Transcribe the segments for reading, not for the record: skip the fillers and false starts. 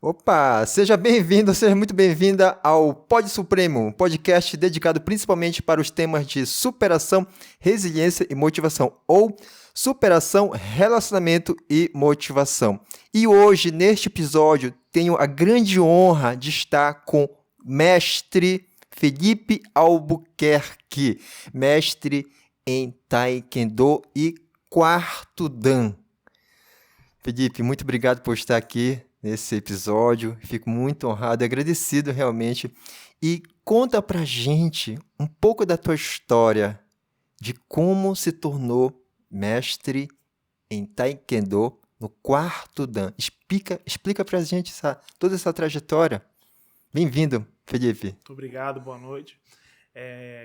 Opa, seja bem-vindo, seja muito bem-vinda ao Pod Supremo, um podcast dedicado principalmente para os temas de superação, resiliência e motivação, ou superação, relacionamento e motivação. E hoje, neste episódio, tenho a grande honra de estar com o mestre Felipe Albuquerque, mestre em Taekwondo e quarto Dan. Felipe, muito obrigado por estar aqui nesse episódio. Fico muito honrado e agradecido realmente. E conta pra gente um pouco da tua história, de como se tornou mestre em Taekwondo no quarto Dan. Explica pra gente toda essa trajetória. Bem-vindo, Felipe. Muito obrigado, boa noite.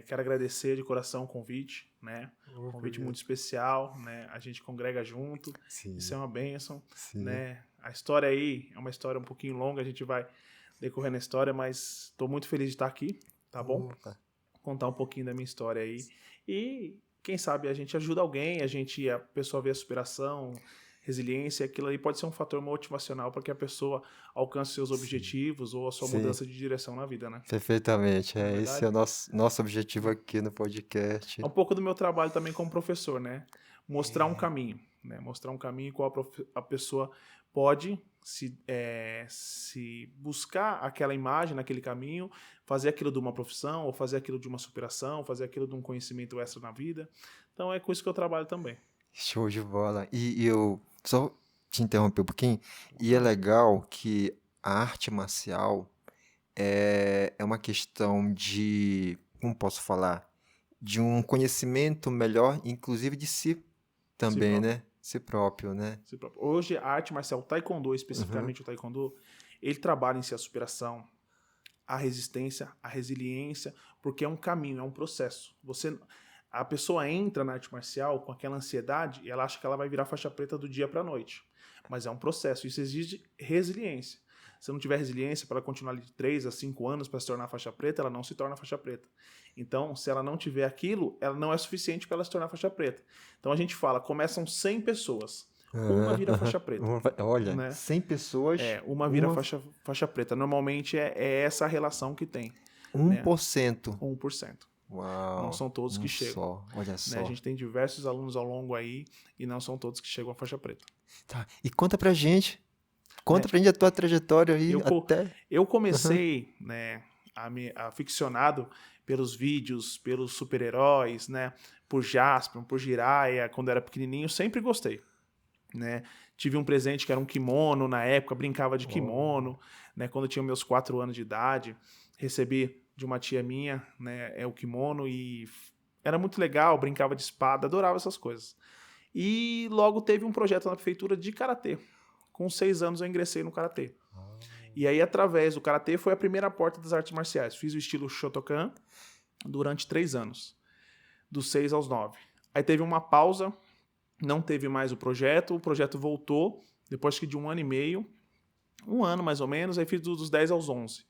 Quero agradecer de coração o convite, né? Um convite muito especial, né? A gente congrega junto, Sim. Isso é uma bênção, Sim. né? A história aí é uma história um pouquinho longa, a gente vai decorrendo a história, mas estou muito feliz de estar aqui, tá bom? Opa. Contar um pouquinho da minha história aí. E quem sabe a gente ajuda alguém, a pessoa vê a superação, resiliência, aquilo aí pode ser um fator motivacional para que a pessoa alcance seus objetivos ou a sua mudança de direção na vida, né? Perfeitamente. Não é Esse verdade? é o nosso objetivo aqui no podcast. É um pouco do meu trabalho também como professor, né? Mostrar um caminho, né? Mostrar um caminho qual a pessoa pode se buscar aquela imagem naquele caminho, fazer aquilo de uma profissão, ou fazer aquilo de uma superação, fazer aquilo de um conhecimento extra na vida. Então é com isso que eu trabalho também. Show de bola. E eu só te interromper um pouquinho. E é legal que a arte marcial é uma questão de, como posso falar, de um conhecimento melhor, inclusive de si também, próprio. né? Si próprio, né? Si próprio. Hoje a arte marcial, o Taekwondo, especificamente o Taekwondo, ele trabalha em si a superação, a resistência, a resiliência, porque é um caminho, é um processo. A pessoa entra na arte marcial com aquela ansiedade e ela acha que ela vai virar faixa preta do dia para a noite. Mas é um processo, isso exige resiliência. Se não tiver resiliência para continuar ali de 3 a 5 anos para se tornar faixa preta, ela não se torna faixa preta. Então, se ela não tiver aquilo, ela não é suficiente para ela se tornar faixa preta. Então a gente fala, começam 100 pessoas, uma vira faixa preta. Olha, Né? 100 pessoas... uma vira faixa preta. Normalmente é essa a relação que tem. 1%. Né? 1%. Uau, não são todos que chegam. Só. Olha só. Né? A gente tem diversos alunos ao longo aí e não são todos que chegam à faixa preta. Tá. E conta pra gente. Conta pra gente a tua trajetória aí Eu comecei, né, aficionado pelos vídeos, pelos super-heróis, né, por Jaspion, por Jiraiya, quando eu era pequenininho, sempre gostei. Né? Tive um presente que era um kimono na época, brincava de kimono, né? Quando eu tinha meus 4 anos de idade, recebi de uma tia minha, né, o kimono e era muito legal, brincava de espada, adorava essas coisas. E logo teve um projeto na prefeitura de karatê. Com 6 anos eu ingressei no karatê. E aí, através do karatê, foi a primeira porta das artes marciais. Fiz o estilo Shotokan durante 3 anos, dos 6 aos 9. Aí teve uma pausa, não teve mais o projeto voltou, depois de 1 ano e meio, 1 ano mais ou menos, aí fiz dos 10 aos 11.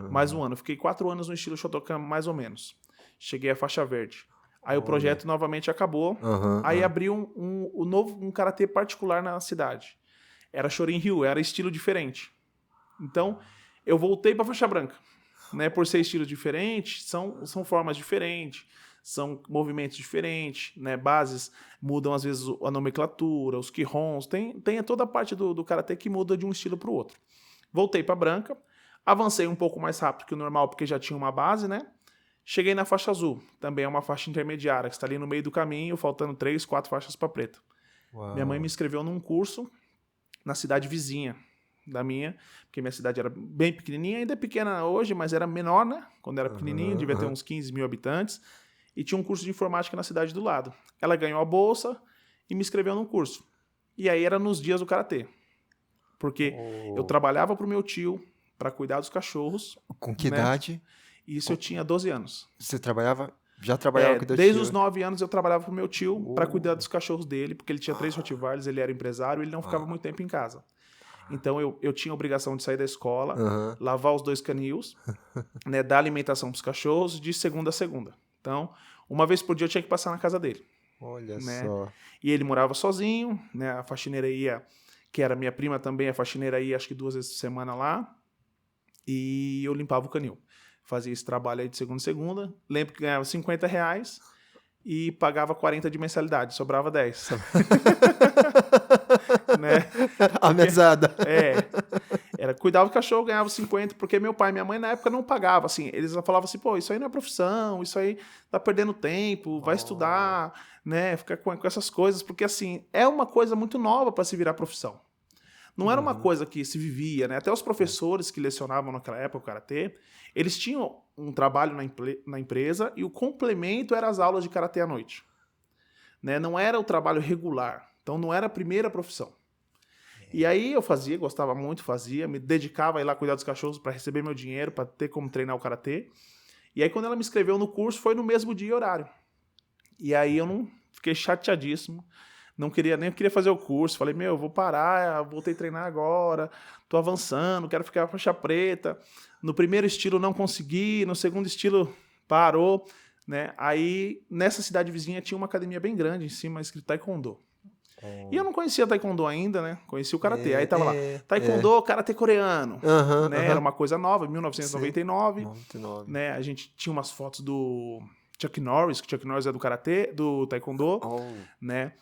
Mais 1 ano, fiquei 4 anos no estilo Shotokan mais ou menos. Cheguei à faixa verde. Aí o projeto novamente acabou, aí abriu um karatê particular na cidade. Era Shorin-ryu, era estilo diferente. Então, eu voltei para faixa branca. Né? Por ser estilo diferente, são formas diferentes, são movimentos diferentes, né? Bases mudam às vezes a nomenclatura, os kihons, tem toda a parte do karatê que muda de um estilo para o outro. Voltei para branca, avancei um pouco mais rápido que o normal porque já tinha uma base, né? Cheguei na faixa azul, também é uma faixa intermediária, que está ali no meio do caminho, faltando 3, 4 faixas para preta. Uau. Minha mãe me inscreveu num curso na cidade vizinha da minha, porque minha cidade era bem pequenininha, ainda é pequena hoje, mas era menor, né? Quando era pequenininha, devia ter uns 15 mil habitantes, e tinha um curso de informática na cidade do lado. Ela ganhou a bolsa e me inscreveu num curso. E aí era nos dias do karatê, porque eu trabalhava pro meu tio para cuidar dos cachorros. Com que idade? Isso eu tinha 12 anos. Você já trabalhava com o teu desde tio? os 9 anos eu trabalhava pro meu tio para cuidar dos cachorros dele, porque ele tinha 3 Rottweilers, ele era empresário, ele não ficava muito tempo em casa. Então eu tinha a obrigação de sair da escola, lavar os 2 canilos, né, dar alimentação pros cachorros de segunda a segunda. Então, uma vez por dia eu tinha que passar na casa dele. Olha né? só. E ele morava sozinho, né? A faxineira ia que era minha prima também, a faxineira aí, acho que 2 vezes por semana lá, e eu limpava o canil. Fazia esse trabalho aí de segunda em segunda. Lembro que ganhava R$50 e pagava 40 de mensalidade, sobrava 10. Né? A mesada. Era cuidar do cachorro, ganhava 50, porque meu pai e minha mãe na época não pagavam, assim, eles falavam assim, pô, isso aí não é profissão, isso aí tá perdendo tempo, vai estudar, né, ficar com essas coisas, porque assim, é uma coisa muito nova para se virar profissão. Não era uma coisa que se vivia, né? Até os professores que lecionavam naquela época o karatê, eles tinham um trabalho na empresa e o complemento era as aulas de karatê à noite. Né? Não era o trabalho regular, então não era a primeira profissão. E aí eu fazia, gostava muito, fazia, me dedicava a ir lá cuidar dos cachorros para receber meu dinheiro, para ter como treinar o karatê. E aí quando ela me inscreveu no curso, foi no mesmo dia e horário. E aí eu não fiquei chateadíssimo, nem queria fazer o curso. Falei, meu, vou parar, voltei a treinar agora, tô avançando, quero ficar faixa preta. No primeiro estilo não consegui, no segundo estilo parou, né? Aí nessa cidade vizinha tinha uma academia bem grande em cima, escrito Taekwondo. E eu não conhecia Taekwondo ainda, né? Conhecia o Karatê. Aí tava lá, Taekwondo, Karatê coreano. Né? Era uma coisa nova, 1999. Né? A gente tinha umas fotos do Chuck Norris, que Chuck Norris é do Karatê, do Taekwondo, né?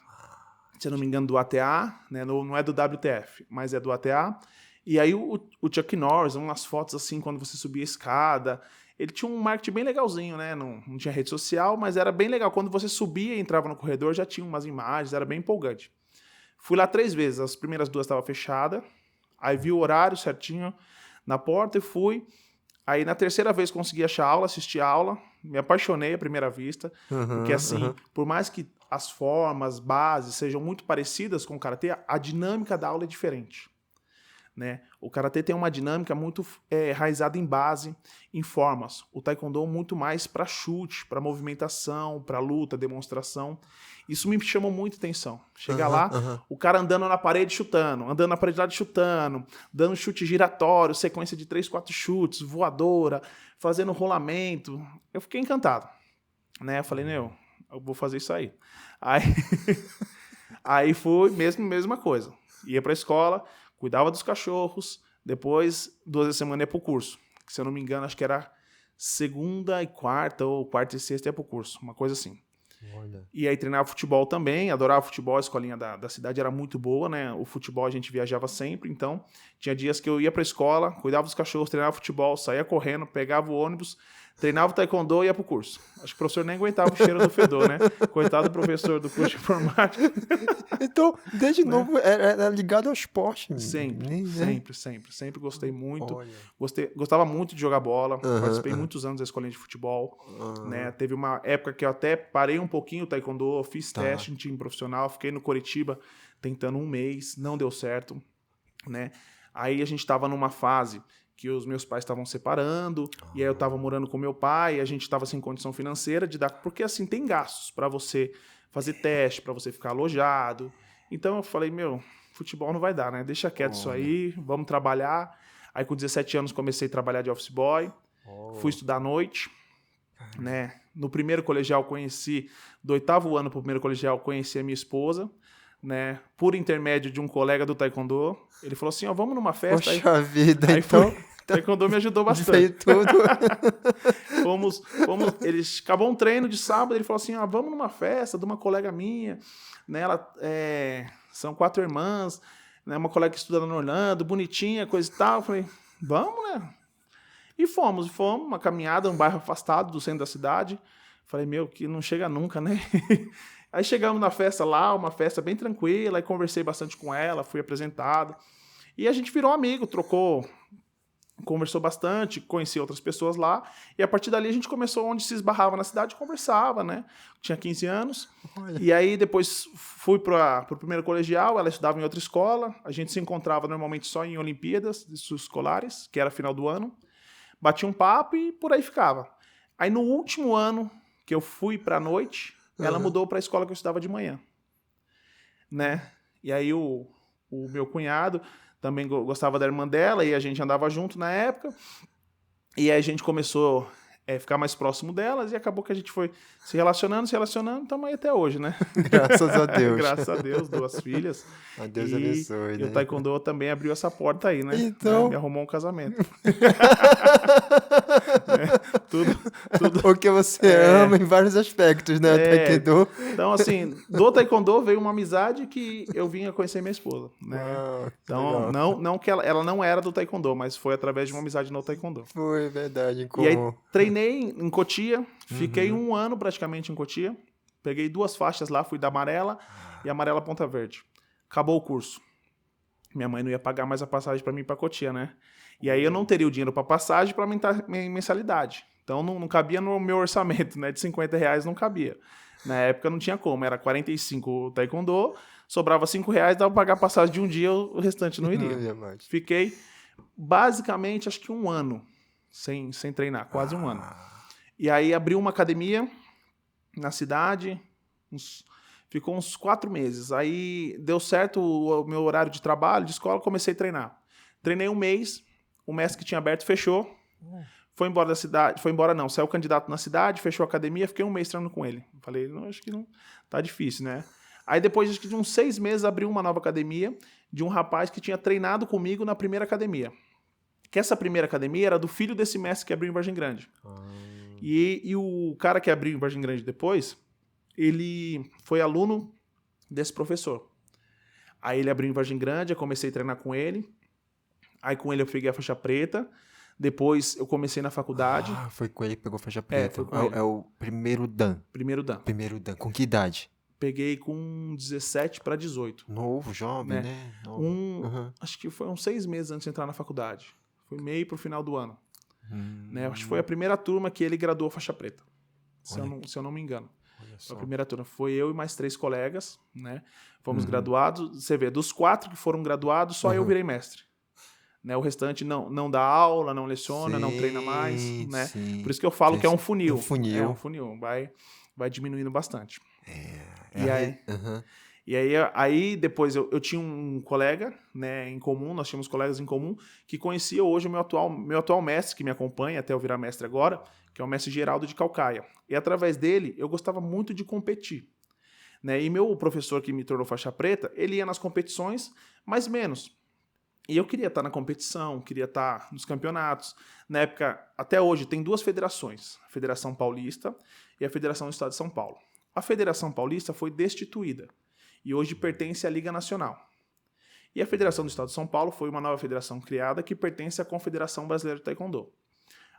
Se eu não me engano, do ATA, né? Não é do WTF, mas é do ATA. E aí o Chuck Norris, umas fotos assim, quando você subia a escada. Ele tinha um marketing bem legalzinho, né? Não tinha rede social, mas era bem legal. Quando você subia e entrava no corredor, já tinha umas imagens, era bem empolgante. Fui lá 3 vezes, as primeiras 2 estavam fechadas, aí vi o horário certinho na porta e fui. Aí na terceira vez consegui achar aula, assisti a aula, me apaixonei à primeira vista, porque assim, por mais que as formas, bases sejam muito parecidas com o Karatê, a dinâmica da aula é diferente. Né? O Karatê tem uma dinâmica muito enraizada em base, em formas. O Taekwondo muito mais para chute, para movimentação, para luta, demonstração. Isso me chamou muita atenção. Chegar lá, o cara andando na parede chutando, andando na parede lá chutando, dando chute giratório, sequência de 3, 4 chutes, voadora, fazendo rolamento. Eu fiquei encantado. Né? Eu falei, eu vou fazer isso aí. Aí fui, mesma coisa. Ia para a escola, cuidava dos cachorros, depois 2 vezes a semana ia pro curso. Que, se eu não me engano, acho que era segunda e quarta, ou quarta e sexta ia pro curso, uma coisa assim. Olha. E aí treinava futebol também, adorava futebol, a escolinha da cidade era muito boa, né? O futebol a gente viajava sempre, então tinha dias que eu ia pra escola, cuidava dos cachorros, treinava futebol, saía correndo, pegava o ônibus, treinava o taekwondo e ia pro curso. Acho que o professor nem aguentava o cheiro do fedor, né? Coitado do professor do curso de informática. Então, desde novo, era ligado ao esporte. Sempre gostei muito. Gostava muito de jogar bola. Participei muitos anos da escolinha de futebol. Né? Teve uma época que eu até parei um pouquinho o taekwondo, fiz teste em time profissional, fiquei no Coritiba tentando 1 mês, não deu certo. Né? Aí a gente estava numa fase que os meus pais estavam separando, e aí eu estava morando com meu pai, e a gente estava sem condição financeira de dar... Porque, assim, tem gastos para você fazer teste, para você ficar alojado. Então eu falei, futebol não vai dar, né? Deixa quieto isso aí, vamos trabalhar. Aí com 17 anos comecei a trabalhar de office boy, fui estudar à noite, né? No primeiro colegial do 8º ano pro primeiro colegial, conheci a minha esposa, né? Por intermédio de um colega do taekwondo. Ele falou assim, vamos numa festa. Poxa vida, aí então... O taekwondo me ajudou bastante. Veio tudo. Acabou um treino de sábado, ele falou assim, vamos numa festa de uma colega minha, né? São 4 irmãs, né? Uma colega que estuda na Orlando, bonitinha, coisa e tal. Eu falei, vamos, né? E fomos, uma caminhada, um bairro afastado do centro da cidade. Falei, que não chega nunca, né? Aí chegamos na festa lá, uma festa bem tranquila, aí conversei bastante com ela, fui apresentado. E a gente virou amigo, conversou bastante, conheci outras pessoas lá, e a partir dali a gente começou onde se esbarrava na cidade, conversava, né? Tinha 15 anos, e aí depois fui para o primeiro colegial, ela estudava em outra escola, a gente se encontrava normalmente só em Olimpíadas escolares, que era final do ano, batia um papo e por aí ficava. Aí no último ano que eu fui para a noite, ela mudou para a escola que eu estudava de manhã, né? E aí o meu cunhado também gostava da irmã dela e a gente andava junto na época. E aí a gente começou ficar mais próximo delas, e acabou que a gente foi se relacionando, estamos aí até hoje, né? Graças a Deus. Graças a Deus, 2 filhas. A Deus E abençoe, o né? Taekwondo também abriu essa porta aí, né? Então- Me arrumou um casamento. Tudo. Porque você ama em vários aspectos, né? Taekwondo. Então, assim, do Taekwondo veio uma amizade que eu vinha conhecer minha esposa, né? Ah, que Então, legal. não que ela não era do Taekwondo, mas foi através de uma amizade no Taekwondo. Foi verdade, E aí, como... treinei em Cotia, fiquei 1 ano praticamente em Cotia, peguei 2 faixas lá, fui da amarela e amarela ponta verde. Acabou o curso. Minha mãe não ia pagar mais a passagem pra mim ir pra Cotia, né? E aí eu não teria o dinheiro pra passagem pra aumentar minha mensalidade. Então não cabia no meu orçamento, né? De R$50 não cabia. Na época não tinha como, era 45 o Taekwondo, sobrava R$5, dava pra pagar a passagem de um dia, o restante não iria. Não ia mais. Fiquei basicamente, acho que 1 ano sem treinar, quase 1 ano. E aí abri uma academia na cidade, ficou uns 4 meses. Aí deu certo o meu horário de trabalho, de escola, comecei a treinar. Treinei 1 mês, o mestre que tinha aberto fechou, foi embora da cidade, saiu candidato na cidade, fechou a academia, fiquei 1 mês treinando com ele. Falei, não, acho que não, tá difícil, né? Aí depois acho que de uns 6 meses abriu uma nova academia de um rapaz que tinha treinado comigo na primeira academia. Que essa primeira academia era do filho desse mestre que abriu em Vargem Grande. E o cara que abriu em Vargem Grande depois, ele foi aluno desse professor. Aí ele abriu em Vargem Grande, eu comecei a treinar com ele. Aí com ele eu peguei a faixa preta. Depois eu comecei na faculdade. Ah, foi com ele que pegou faixa preta. foi com ele. É o primeiro Dan. Primeiro dan. Primeiro Dan. Com que idade? Peguei com 17 para 18. Novo, jovem, Né? né? Novo. Acho que foi uns 6 meses antes de entrar na faculdade. Foi meio pro final do ano. Né? Acho que foi a primeira turma que ele graduou faixa preta. Se eu não me engano. Foi a primeira turma. Foi eu e mais 3 colegas, né? Fomos graduados. Você vê, dos 4 que foram graduados, só eu virei mestre. Né? O restante não dá aula, não leciona, não treina mais. Né? Sim. Por isso que eu falo que é um funil. É um funil. É um funil. Vai diminuindo bastante. Aham. E aí depois eu tinha um colega, né, em comum, nós tínhamos colegas em comum, que conhecia hoje o meu atual mestre, que me acompanha até eu virar mestre agora, que é o mestre Geraldo de Calcaia. E através dele, eu gostava muito de competir. Né? E meu professor que me tornou faixa preta, ele ia nas competições, mas menos. E eu queria estar na competição, queria estar nos campeonatos. Na época, até hoje, tem 2 federações, a Federação Paulista e a Federação do Estado de São Paulo. A Federação Paulista foi destituída e hoje pertence à Liga Nacional. E a Federação do Estado de São Paulo foi uma nova federação criada que pertence à Confederação Brasileira de Taekwondo.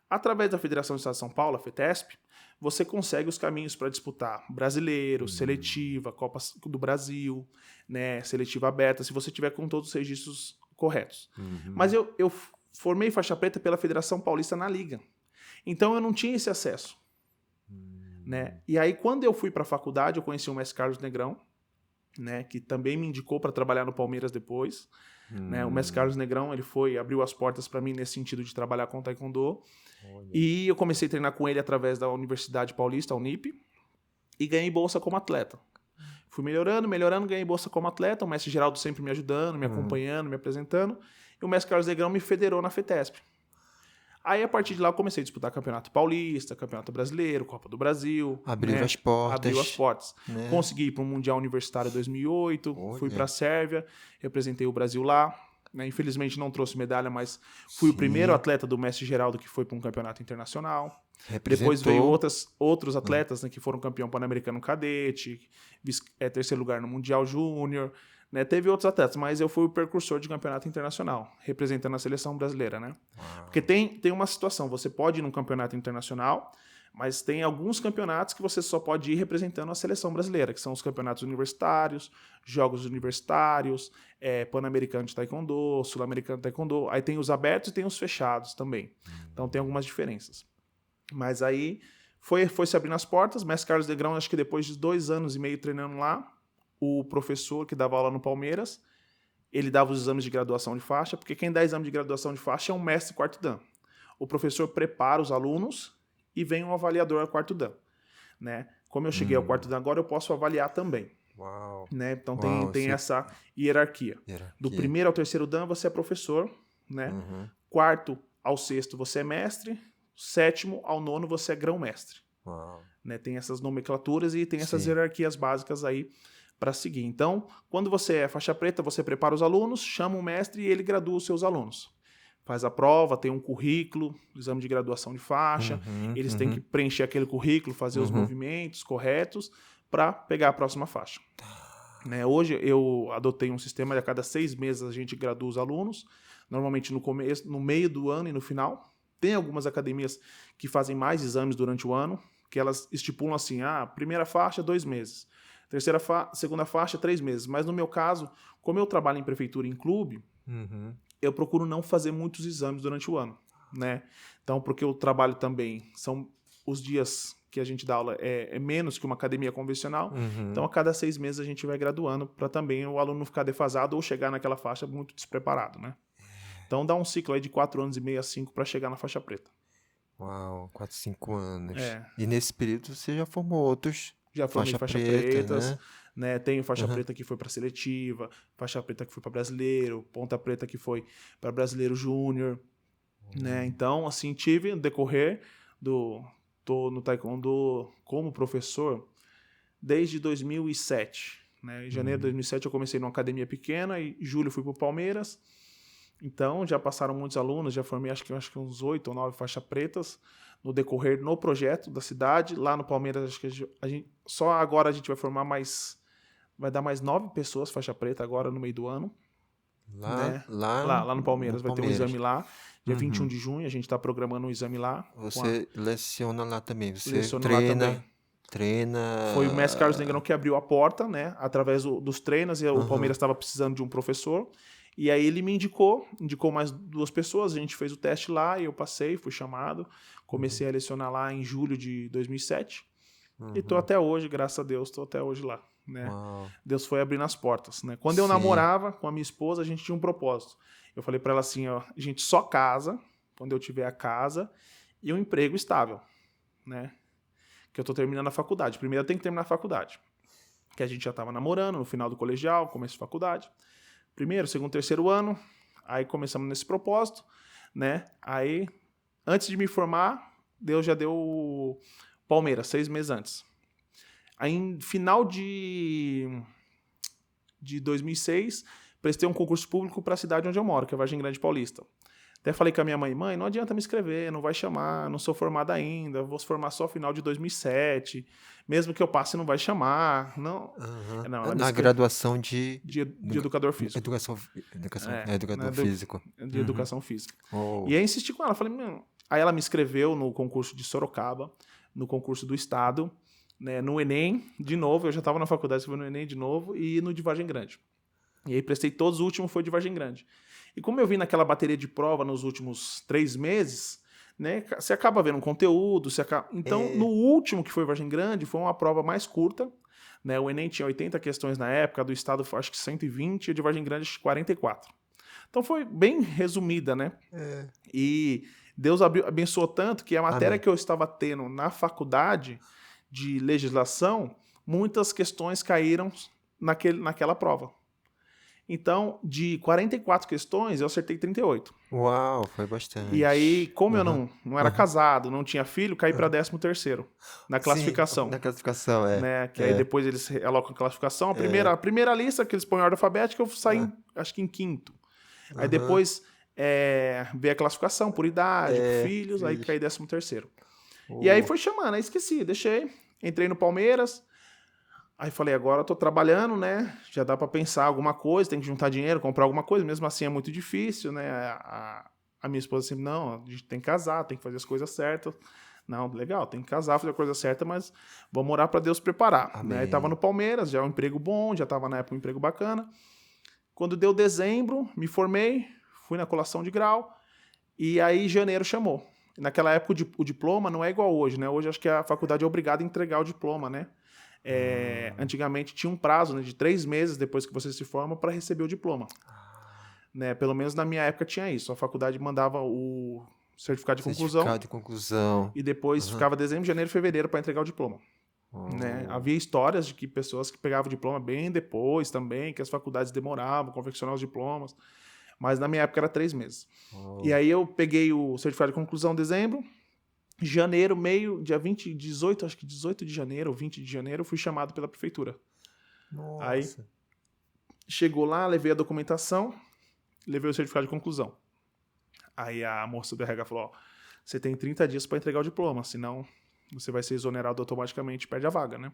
Através da Federação do Estado de São Paulo, a FETESP, você consegue os caminhos para disputar brasileiro, seletiva, Copa do Brasil, né, seletiva aberta, se você tiver com todos os registros corretos. Mas eu formei faixa preta pela Federação Paulista na Liga. Então eu não tinha esse acesso. Né? E aí quando eu fui para a faculdade, eu conheci o mestre Carlos Negrão, né, que também me indicou para trabalhar no Palmeiras depois. Né? O mestre Carlos Negrão, ele abriu as portas para mim nesse sentido de trabalhar com Taekwondo. E eu comecei a treinar com ele através da Universidade Paulista, a Unip, e ganhei bolsa como atleta. Fui melhorando, ganhei bolsa como atleta, o mestre Geraldo sempre me ajudando, me acompanhando, me apresentando, e o mestre Carlos Negrão me federou na FETESP. Aí, a partir de lá, eu comecei a disputar Campeonato Paulista, Campeonato Brasileiro, Copa do Brasil. Abriu as portas. Abriu as portas. Né? Consegui ir para o Mundial Universitário 2008, fui para a Sérvia, representei o Brasil lá. Né? Infelizmente, não trouxe medalha, mas fui o primeiro atleta do mestre Geraldo que foi para um campeonato internacional. Depois veio outros atletas, né, que foram campeão pan-americano cadete, terceiro lugar no Mundial Júnior. Né? Teve outros atletas, mas eu fui o precursor de campeonato internacional, representando a seleção brasileira, né? Porque tem uma situação, você pode ir num campeonato internacional, mas tem alguns campeonatos que você só pode ir representando a seleção brasileira, que são os campeonatos universitários, jogos universitários, pan-americano de taekwondo, sul-americano de taekwondo, aí tem os abertos e tem os fechados também. Então tem algumas diferenças. Mas aí foi se abrindo as portas, mestre Carlos Negrão, acho que depois de 2 anos e meio treinando lá, o professor que dava aula no Palmeiras, ele dava os exames de graduação de faixa, porque quem dá exame de graduação de faixa é um mestre quarto dan. O professor prepara os alunos e vem um avaliador ao quarto dan. Né? Como eu cheguei ao quarto dan agora, eu posso avaliar também. Uau. Né? Então tem essa hierarquia. Do primeiro ao terceiro dan você é professor, né? 4º ao 6º você é mestre, 7º ao 9º você é grão-mestre. Uau. Né? Tem essas nomenclaturas e tem essas Sim. hierarquias básicas aí para seguir. Então, quando você é faixa preta, você prepara os alunos, chama o mestre e ele gradua os seus alunos. Faz a prova, tem um currículo, exame de graduação de faixa, eles têm que preencher aquele currículo, fazer os movimentos corretos para pegar a próxima faixa. Né? Hoje eu adotei um sistema de a cada 6 meses a gente gradua os alunos, normalmente no começo, no meio do ano e no final. Tem algumas academias que fazem mais exames durante o ano, que elas estipulam assim, primeira faixa, 2 meses. Segunda faixa, 3 meses. Mas no meu caso, como eu trabalho em prefeitura e em clube, eu procuro não fazer muitos exames durante o ano, né? Então, porque eu trabalho também, são os dias que a gente dá aula é menos que uma academia convencional. Então, a cada 6 meses a gente vai graduando para também o aluno não ficar defasado ou chegar naquela faixa muito despreparado, né? Então, dá um ciclo aí de 4 anos e meio a 5 para chegar na faixa preta. Uau, 4, 5 anos. É. E nesse período você já formou outros Já formei faixa pretas, né? Tenho faixa preta que foi para seletiva, faixa preta que foi para brasileiro, ponta preta que foi para brasileiro júnior, né? Então, assim, tive no decorrer tô no taekwondo como professor desde 2007, né? Em janeiro de 2007 eu comecei numa academia pequena e em julho fui pro Palmeiras. Então, já passaram muitos alunos, já formei acho que uns 8 ou 9 faixas pretas no decorrer no projeto da cidade. Lá no Palmeiras, acho que só agora a gente vai formar vai dar mais 9 pessoas faixa preta agora no meio do ano. Né? Lá no Palmeiras vai ter um exame lá, dia 21 de junho, a gente está programando um exame lá. Você leciona lá também, você Leciono lá também. treina... Foi o mestre Carlos Negrão que abriu a porta, né? Através dos treinos, e o Palmeiras estava precisando de um professor. E aí ele me indicou mais 2 pessoas, a gente fez o teste lá e eu passei, fui chamado. Comecei a lecionar lá em julho de 2007. E tô até hoje, graças a Deus, tô até hoje lá. Né? Deus foi abrindo as portas. Né? Quando eu namorava com a minha esposa, a gente tinha um propósito. Eu falei para ela assim, ó, a gente só casa quando eu tiver a casa e um emprego estável. Né? Que eu tô terminando a faculdade. Primeiro eu tenho que terminar a faculdade. Que a gente já tava namorando no final do colegial, começo de faculdade. Primeiro, segundo, terceiro ano, aí começamos nesse propósito, né? Aí, antes de me formar, Deus já deu o Palmeiras, 6 meses antes. Aí, em final de 2006, prestei um concurso público para a cidade onde eu moro, que é Vargem Grande Paulista. Até falei com a minha mãe, não adianta me inscrever, não vai chamar, não sou formado ainda, vou se formar só no final de 2007, mesmo que eu passe não vai chamar. Não, na graduação de educador físico. Educação físico. De educação física. E aí insisti com ela, falei, aí ela me inscreveu no concurso de Sorocaba, no concurso do Estado, né, no Enem, de novo, eu já estava na faculdade, escrevi no Enem de novo, e no de Vargem Grande. E aí prestei todos, o último foi de Vargem Grande. E como eu vi naquela bateria de prova nos últimos 3 meses, né, você acaba vendo um conteúdo, então no último que foi Vargem Grande, foi uma prova mais curta, né, o Enem tinha 80 questões na época, do Estado foi acho que 120, e de Vargem Grande 44. Então foi bem resumida, né? E Deus abençoou tanto que a matéria que eu estava tendo na faculdade de legislação, muitas questões caíram naquela prova. Então, de 44 questões, eu acertei 38. Uau, foi bastante. E aí, como eu não era casado, não tinha filho, caí para 13º na classificação. Sim, na classificação, né? Que aí depois eles alocam a classificação. A primeira lista, que eles põem em ordem alfabética, eu saí, acho que em 5º. Aí depois veio a classificação por idade, filhos, aí caí 13º. E aí foi chamando, aí esqueci, deixei. Entrei no Palmeiras. Aí falei, agora eu tô trabalhando, né? Já dá para pensar alguma coisa, tem que juntar dinheiro, comprar alguma coisa. Mesmo assim é muito difícil, né? A minha esposa assim, não, a gente tem que casar, tem que fazer as coisas certas. Não, legal, tem que casar, fazer a coisa certa, mas vamos orar para Deus preparar. Né? Aí tava no Palmeiras, já um emprego bom, já tava na época um emprego bacana. Quando deu dezembro, me formei, fui na colação de grau, e aí janeiro chamou. Naquela época o diploma não é igual hoje, né? Hoje acho que a faculdade é obrigada a entregar o diploma, né? Antigamente tinha um prazo, né, de 3 meses depois que você se forma para receber o diploma. Né? Pelo menos na minha época tinha isso. A faculdade mandava o certificado de conclusão. E depois ficava dezembro, janeiro e fevereiro para entregar o diploma. Né? Havia histórias de que pessoas que pegavam o diploma bem depois também, que as faculdades demoravam a confeccionar os diplomas. Mas na minha época era 3 meses. E aí eu peguei o certificado de conclusão em dezembro, janeiro, dia 18, acho que 18 de janeiro ou 20 de janeiro, eu fui chamado pela prefeitura. Nossa. Aí, chegou lá, levei a documentação, levei o certificado de conclusão. Aí a moça do RH falou, ó, você tem 30 dias para entregar o diploma, senão você vai ser exonerado automaticamente e perde a vaga, né?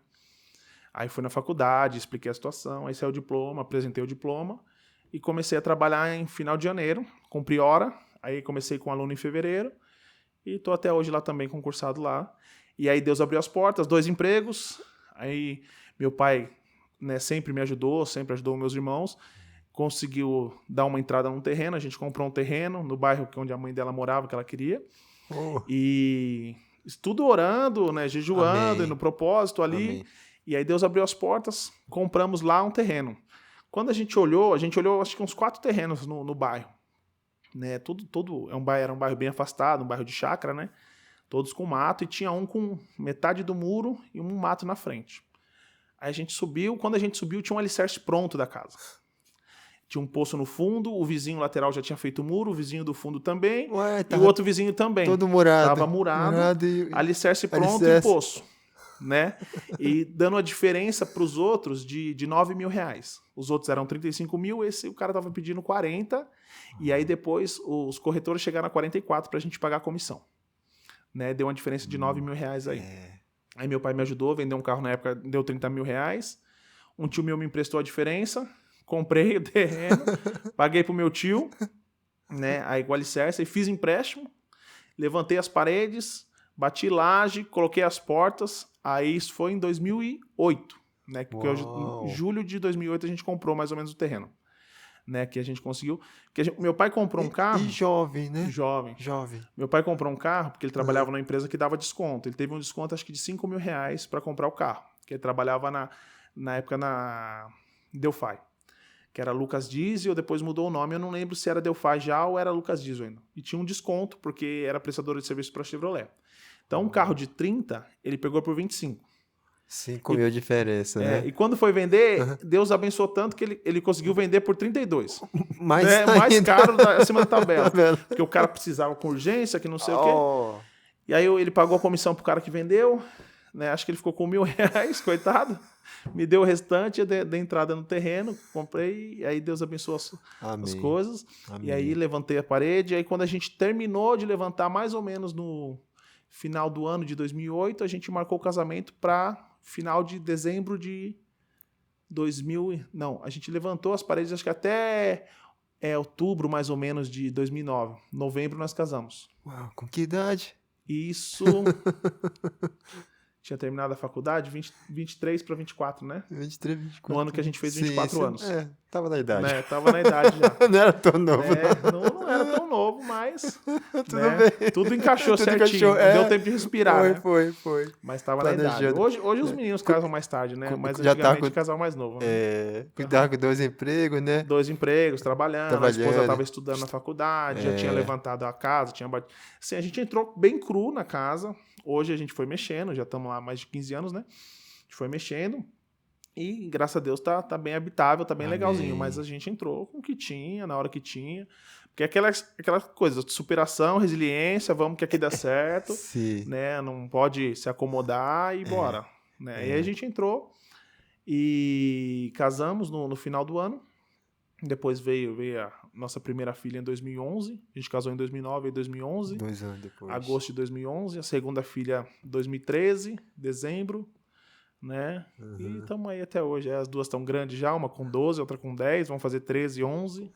Aí fui na faculdade, expliquei a situação, aí saiu o diploma, apresentei o diploma e comecei a trabalhar em final de janeiro, cumpri hora, aí comecei com aluno em fevereiro e tô até hoje lá também, concursado lá. E aí Deus abriu as portas, 2 empregos, aí meu pai, né, sempre me ajudou, sempre ajudou meus irmãos, conseguiu dar uma entrada num terreno, a gente comprou um terreno no bairro onde a mãe dela morava, que ela queria, e tudo orando, né, jejuando, Amém. e no propósito ali, Amém. e aí Deus abriu as portas, compramos lá um terreno. Quando a gente olhou acho que uns 4 terrenos no bairro, né, era um bairro bem afastado, um bairro de chácara, né, todos com mato, e tinha um com metade do muro e um mato na frente. Aí a gente subiu, quando a gente subiu tinha um alicerce pronto da casa. Tinha um poço no fundo, o vizinho lateral já tinha feito o muro, o vizinho do fundo também, Ué, e o outro vizinho também. todo murado. Tava murado e... alicerce pronto e poço, né? E dando a diferença para os outros de R$9.000. Os outros eram 35 mil, o cara tava pedindo 40, e aí depois os corretores chegaram a 44 para a gente pagar a comissão. Né? Deu uma diferença de R$9.000 aí. Aí meu pai me ajudou, vendeu um carro na época, deu R$30.000. Um tio meu me emprestou a diferença, comprei o terreno, paguei pro meu tio, né? Aí com o alicerce, aí fiz empréstimo, levantei as paredes, bati laje, coloquei as portas. Aí isso foi em 2008, né? Porque em julho de 2008 a gente comprou mais ou menos o terreno, né? Que a gente conseguiu. Meu pai comprou um carro. E jovem, né? Jovem. Meu pai comprou um carro porque ele trabalhava numa empresa que dava desconto. Ele teve um desconto, acho que de R$5.000 para comprar o carro. Que ele trabalhava na época na Delphi, que era Lucas Diesel, depois mudou o nome. Eu não lembro se era Delphi já ou era Lucas Diesel ainda. E tinha um desconto porque era prestador de serviço para Chevrolet. Então, um carro de 30, ele pegou por 25. 5 mil diferença, né? E quando foi vender, Deus abençoou tanto que ele conseguiu vender por 32. Mais caro acima da tabela. Porque o cara precisava com urgência, que não sei o quê. E aí ele pagou a comissão pro cara que vendeu, né? Acho que ele ficou com R$1.000, coitado. Me deu o restante da entrada no terreno, comprei, e aí Deus abençoou as coisas. Amém. E aí levantei a parede, e aí quando a gente terminou de levantar, mais ou menos no final do ano de 2008, a gente marcou o casamento para final de dezembro de 2000... Não, a gente levantou as paredes, acho que até outubro, mais ou menos, de 2009. Novembro nós casamos. Uau, com que idade? Isso... Tinha terminado a faculdade, 23 para 24, né? 23, 24. No ano que a gente fez 24 anos. Tava na idade. Né? Tava na idade já. Não era tão novo, não era tão novo, mas... Tudo bem. Tudo encaixou certinho. Deu tempo de respirar, Foi. Mas tava na idade. Hoje os meninos casam mais tarde, né? Mas já antigamente casal mais novo. Né? Cuidava com 2 empregos, né? 2 empregos, trabalhando. A esposa estava estudando na faculdade, já tinha levantado a casa, Assim, a gente entrou bem cru na casa. Hoje a gente foi mexendo, já estamos lá há mais de 15 anos, né? A gente foi mexendo e, graças a Deus, tá bem habitável, tá bem legalzinho. Mas a gente entrou com o que tinha, na hora que tinha. Porque aquela coisa, superação, resiliência, vamos que aqui dá certo. Sim. Né? Não pode se acomodar e bora. Né? E aí a gente entrou e casamos no final do ano. Depois veio a nossa primeira filha em 2011. A gente casou em 2009 e 2011. 2 anos depois. Agosto de 2011. A segunda filha em 2013, dezembro. Né? E estamos aí até hoje. As duas estão grandes já, uma com 12, outra com 10. Vão fazer 13 e 11.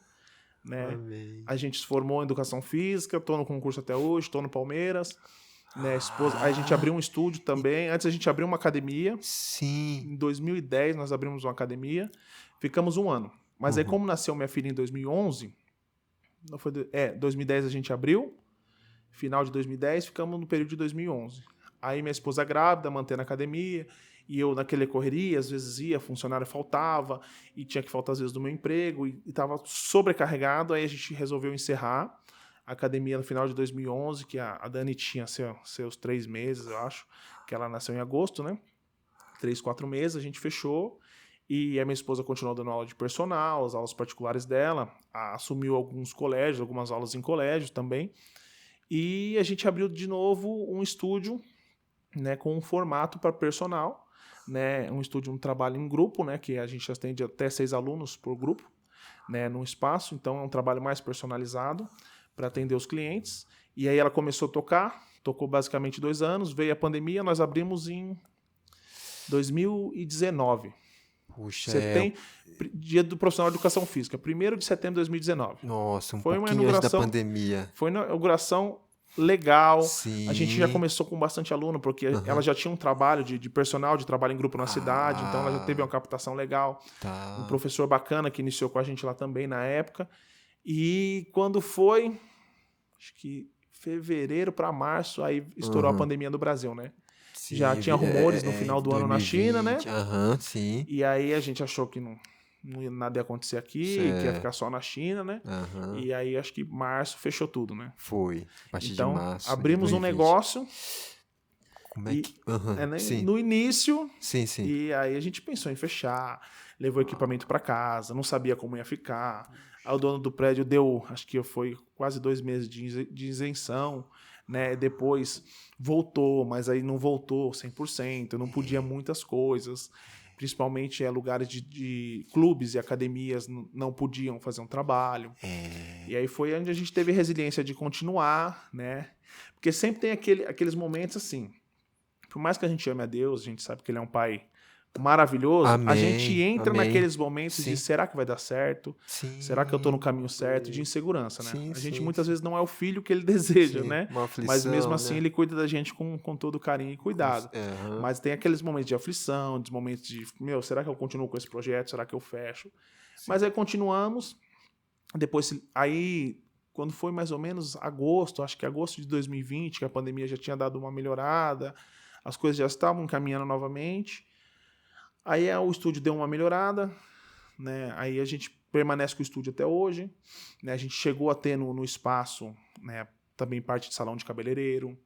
Né? A gente se formou em Educação Física. Estou no concurso até hoje. Estou no Palmeiras. Né? Aí a gente abriu um estúdio também. Antes a gente abriu uma academia. Sim. Em 2010 nós abrimos uma academia. Ficamos 1 ano. Mas aí, como nasceu minha filha em 2011, 2010 a gente abriu, final de 2010, ficamos no período de 2011. Aí minha esposa grávida, mantendo a academia, e eu naquela correria, às vezes ia, funcionário faltava, e tinha que faltar às vezes do meu emprego, e estava sobrecarregado, aí a gente resolveu encerrar a academia no final de 2011, que a Dani tinha seus 3 meses, eu acho, que ela nasceu em agosto, né? 3, 4 meses, a gente fechou. E a minha esposa continuou dando aula de personal, as aulas particulares dela, assumiu alguns colégios, algumas aulas em colégio também. E a gente abriu de novo um estúdio, né, com um formato para personal, né, um estúdio, um trabalho em grupo, né, que a gente atende até 6 alunos por grupo, né, num espaço. Então é um trabalho mais personalizado para atender os clientes. E aí ela começou a tocou basicamente 2 anos, veio a pandemia, nós abrimos em 2019. Puxa, Dia do Profissional de Educação Física, 1º de setembro de 2019. Nossa, Foi uma pouquinho antes da inauguração, pandemia. Foi uma inauguração legal. Sim. A gente já começou com bastante aluno, porque ela já tinha um trabalho de personal, de trabalho em grupo na cidade, então ela já teve uma captação legal. Tá. Um professor bacana que iniciou com a gente lá também na época. E quando foi, acho que fevereiro para março, aí estourou a pandemia no Brasil, né? Sim, Já tinha rumores no final do ano na China, né? Sim. E aí a gente achou que nada ia acontecer aqui, que ia ficar só na China, né? E aí acho que março fechou tudo, né? Foi. A partir então, de março. Abrimos um negócio. Como é que. No início. Sim. E aí a gente pensou em fechar, levou equipamento para casa, não sabia como ia ficar. Aí o dono do prédio deu, acho que foi quase 2 meses de isenção, né? Depois voltou, mas aí não voltou 100%, não podia muitas coisas. Principalmente lugares de clubes e academias não podiam fazer um trabalho. E aí foi onde a gente teve resiliência de continuar, né? Porque sempre tem aqueles momentos assim, por mais que a gente ame a Deus, a gente sabe que Ele é um Pai maravilhoso, a gente entra naqueles momentos de será que vai dar certo? Sim. Será que eu estou no caminho certo? De insegurança, né? A gente muitas vezes não é o filho que Ele deseja, né? Uma aflição, mas mesmo assim né? Ele cuida da gente com todo carinho e cuidado. Mas tem aqueles momentos de aflição, dos momentos de, será que eu continuo com esse projeto? Será que eu fecho? Mas aí continuamos. Depois, aí, quando foi mais ou menos agosto, acho que agosto de 2020, que a pandemia já tinha dado uma melhorada, as coisas já estavam caminhando novamente. Aí o estúdio deu uma melhorada, né? Aí a gente permanece com o estúdio até hoje, né? A gente chegou a ter no espaço, né, também parte de salão de cabeleireiro,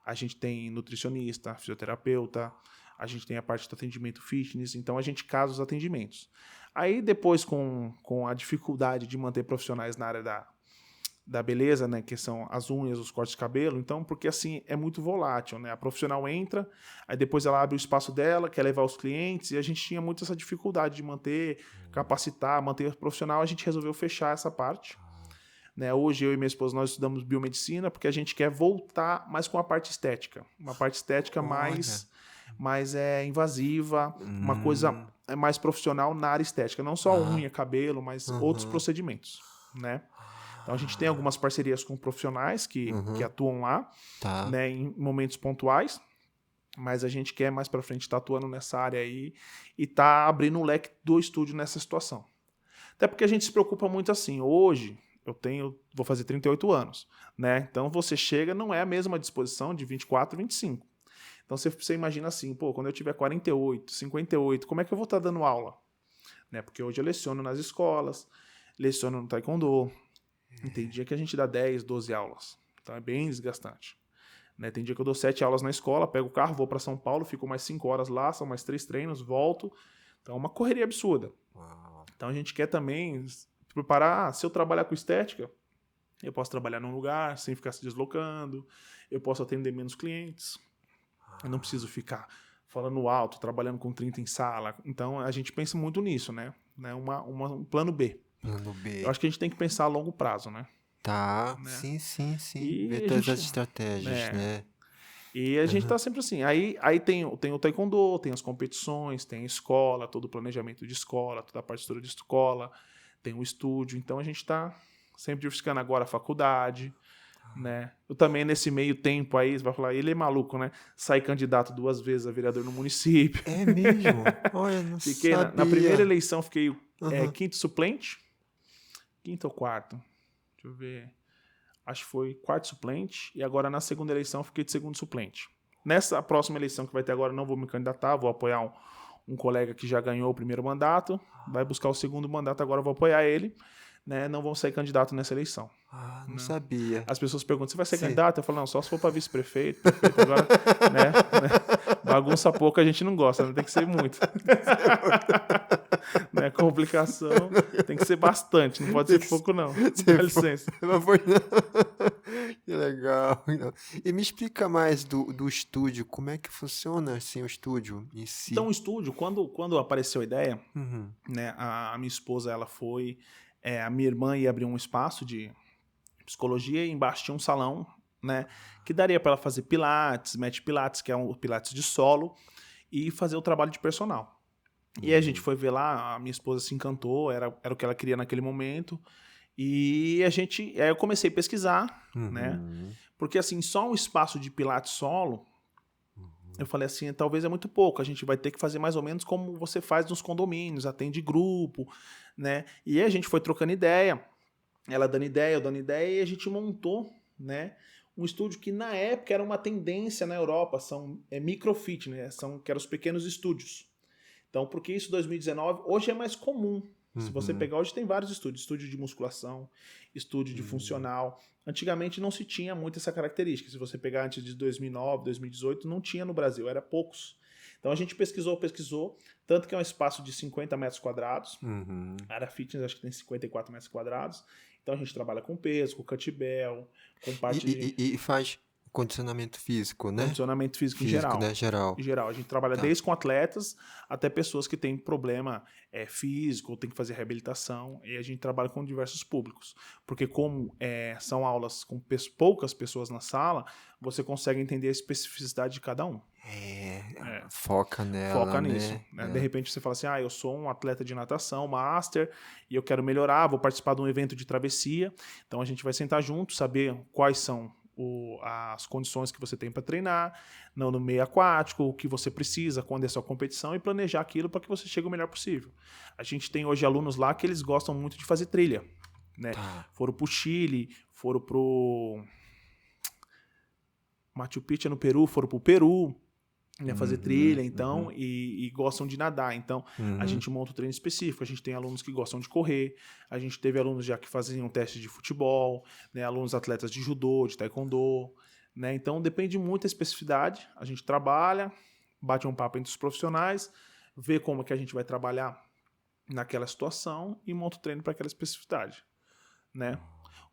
a gente tem nutricionista, fisioterapeuta, a gente tem a parte de atendimento fitness, então a gente casa os atendimentos. Aí depois com a dificuldade de manter profissionais na área da beleza, né, que são as unhas, os cortes de cabelo, então, porque assim, é muito volátil, né, a profissional entra, aí depois ela abre o espaço dela, quer levar os clientes, e a gente tinha muito essa dificuldade de manter, capacitar, manter o profissional, a gente resolveu fechar essa parte, né, hoje eu e minha esposa, nós estudamos biomedicina, porque a gente quer voltar mais com a parte estética, uma parte estética mais invasiva, uma coisa mais profissional na área estética, não só unha, cabelo, mas outros procedimentos, né. Então a gente tem algumas parcerias com profissionais que atuam lá, né, em momentos pontuais, mas a gente quer mais para frente estar atuando nessa área aí e tá abrindo o leque do estúdio nessa situação. Até porque a gente se preocupa muito assim, hoje vou fazer 38 anos, né? Então você chega, não é a mesma disposição de 24, 25. Então você imagina assim, quando eu tiver 48, 58, como é que eu vou estar dando aula? Né? Porque hoje eu leciono nas escolas, leciono no taekwondo. Tem dia que a gente dá 10, 12 aulas. Então é bem desgastante. Né? Tem dia que eu dou 7 aulas na escola, pego o carro, vou para São Paulo, fico mais 5 horas lá, são mais 3 treinos, volto. Então é uma correria absurda. Então a gente quer também preparar, se eu trabalhar com estética, eu posso trabalhar num lugar sem ficar se deslocando, eu posso atender menos clientes, eu não preciso ficar falando alto, trabalhando com 30 em sala. Então a gente pensa muito nisso, né? Um plano B. Plano B. Eu acho que a gente tem que pensar a longo prazo, né? Tá, né? Sim. E ver todas as estratégias, né? E a gente tá sempre assim. Aí tem o taekwondo, tem as competições, tem a escola, todo o planejamento de escola, toda a partitura de escola, tem o estúdio. Então a gente tá sempre diversificando agora a faculdade, né? Eu também, nesse meio tempo aí, você vai falar, ele é maluco, né? Sai candidato 2 vezes a vereador no município. É mesmo? Olha, não fiquei sabia. Na primeira eleição, fiquei quinto suplente. Quinto ou quarto? Deixa eu ver. Acho que foi quarto suplente. E agora, na segunda eleição, fiquei de segundo suplente. Nessa próxima eleição que vai ter agora, não vou me candidatar. Vou apoiar um colega que já ganhou o primeiro mandato. Vai buscar o segundo mandato, agora eu vou apoiar ele. Né? Não vão sair candidato nessa eleição. Não sabia. As pessoas perguntam, você vai ser candidato? Eu falo, não, só se for para vice-prefeito. Agora, né? Bagunça pouco, a gente não gosta, né? Tem que ser muito. Né? Complicação tem que ser bastante, não pode ser pouco, não. Dá licença. Que legal. E me explica mais do estúdio, como é que funciona assim o estúdio em si? Então, o estúdio, quando apareceu a ideia, Uhum. né, a minha esposa, a minha irmã ia abrir um espaço de psicologia e embaixo tinha um salão, né, que daria para ela fazer pilates, mat pilates, que é um pilates de solo, e fazer o trabalho de personal. E aí a gente Uhum. foi ver lá, a minha esposa se encantou, era o que ela queria naquele momento, e aí eu comecei a pesquisar, né, Uhum. porque assim, só um espaço de pilates solo, eu Uhum. falei assim, talvez é muito pouco, a gente vai ter que fazer mais ou menos como você faz nos condomínios, atende grupo, né? E aí a gente foi trocando ideia, ela dando ideia, eu dando ideia, e a gente montou, né, um estúdio que na época era uma tendência na Europa, microfit, né? Que eram os pequenos estúdios. Então, porque isso 2019, hoje é mais comum. Se você Uhum. pegar, hoje tem vários estúdios, estúdio de musculação, estúdio de Uhum. funcional. Antigamente não se tinha muito essa característica. Se você pegar antes de 2009, 2018, não tinha no Brasil, era poucos. Então a gente pesquisou, tanto que é um espaço de 50 metros quadrados. Uhum. A área fitness acho que tem 54 metros quadrados. Então a gente trabalha com peso, com kettlebell, com parte de E faz condicionamento físico, né? condicionamento físico em Físico, né? geral. Em Geral. geral, a gente trabalha Tá. desde com atletas até pessoas que têm problema físico, ou tem que fazer reabilitação, e a gente trabalha com diversos públicos. Porque como são aulas com poucas pessoas na sala, você consegue entender a especificidade de cada um. É, É, foca nela, foca nisso, né? né? De repente você fala assim, eu sou um atleta de natação, master, e eu quero melhorar, vou participar de um evento de travessia. Então a gente vai sentar junto, saber quais são as condições que você tem para treinar, no meio aquático, o que você precisa, quando é sua competição, e planejar aquilo para que você chegue o melhor possível. A gente tem hoje alunos lá que eles gostam muito de fazer trilha, né? Tá. Foram pro Chile, foram pro Machu Picchu no Peru, foram pro Peru, né, fazer trilha, Uhum. então, Uhum. e gostam de nadar. Então, a Uhum. gente monta o treino específico. A gente tem alunos que gostam de correr, a gente teve alunos já que faziam teste de futebol, né, alunos atletas de judô, de taekwondo, né? Então, depende muito da especificidade. A gente trabalha, bate um papo entre os profissionais, vê como que a gente vai trabalhar naquela situação e monta o treino para aquela especificidade, né?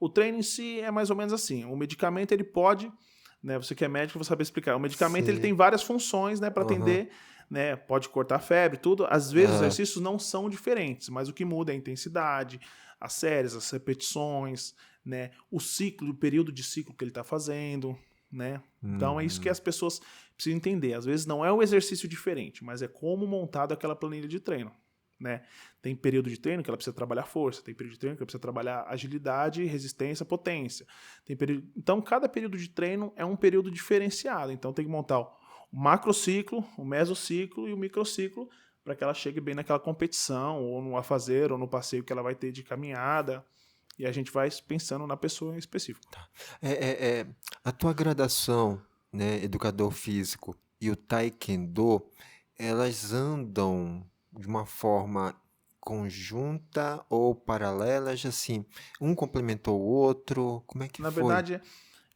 O treino em si é mais ou menos assim. O medicamento ele pode, né? Você que é médico, você sabe explicar. O medicamento ele Sei. tem várias funções, né, para Aham. atender, né? Pode cortar a febre, tudo. Às vezes os É. exercícios não são diferentes, mas o que muda é a intensidade, as séries, as repetições, né? O ciclo, o período de ciclo que ele está fazendo, né? Então é isso que Uhum. as pessoas precisam entender. Às vezes não é um exercício diferente, mas é como montado aquela planilha de treino. Né? Tem período de treino que ela precisa trabalhar força, tem período de treino que ela precisa trabalhar agilidade, resistência, potência. Então, cada período de treino é um período diferenciado. Então, tem que montar o macrociclo, o mesociclo e o microciclo para que ela chegue bem naquela competição, ou no afazer, ou no passeio que ela vai ter de caminhada. E a gente vai pensando na pessoa em específico. A tua graduação, né, educador físico, e o Taekwondo, elas andam de uma forma conjunta ou paralelas, assim, um complementou o outro, como é que Na foi? verdade,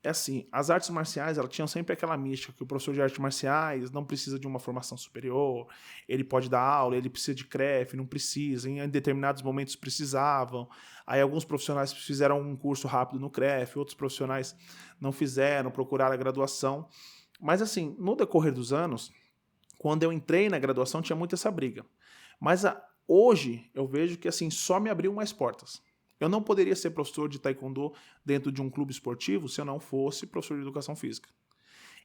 é assim, as artes marciais, elas tinham sempre aquela mística que o professor de artes marciais não precisa de uma formação superior, ele pode dar aula, ele precisa de CREF, não precisa, em determinados momentos precisavam. Aí alguns profissionais fizeram um curso rápido no CREF, outros profissionais não fizeram, procuraram a graduação. Mas assim, no decorrer dos anos, quando eu entrei na graduação, tinha muito essa briga. Mas hoje eu vejo que assim só me abriu mais portas. Eu não poderia ser professor de taekwondo dentro de um clube esportivo se eu não fosse professor de educação física.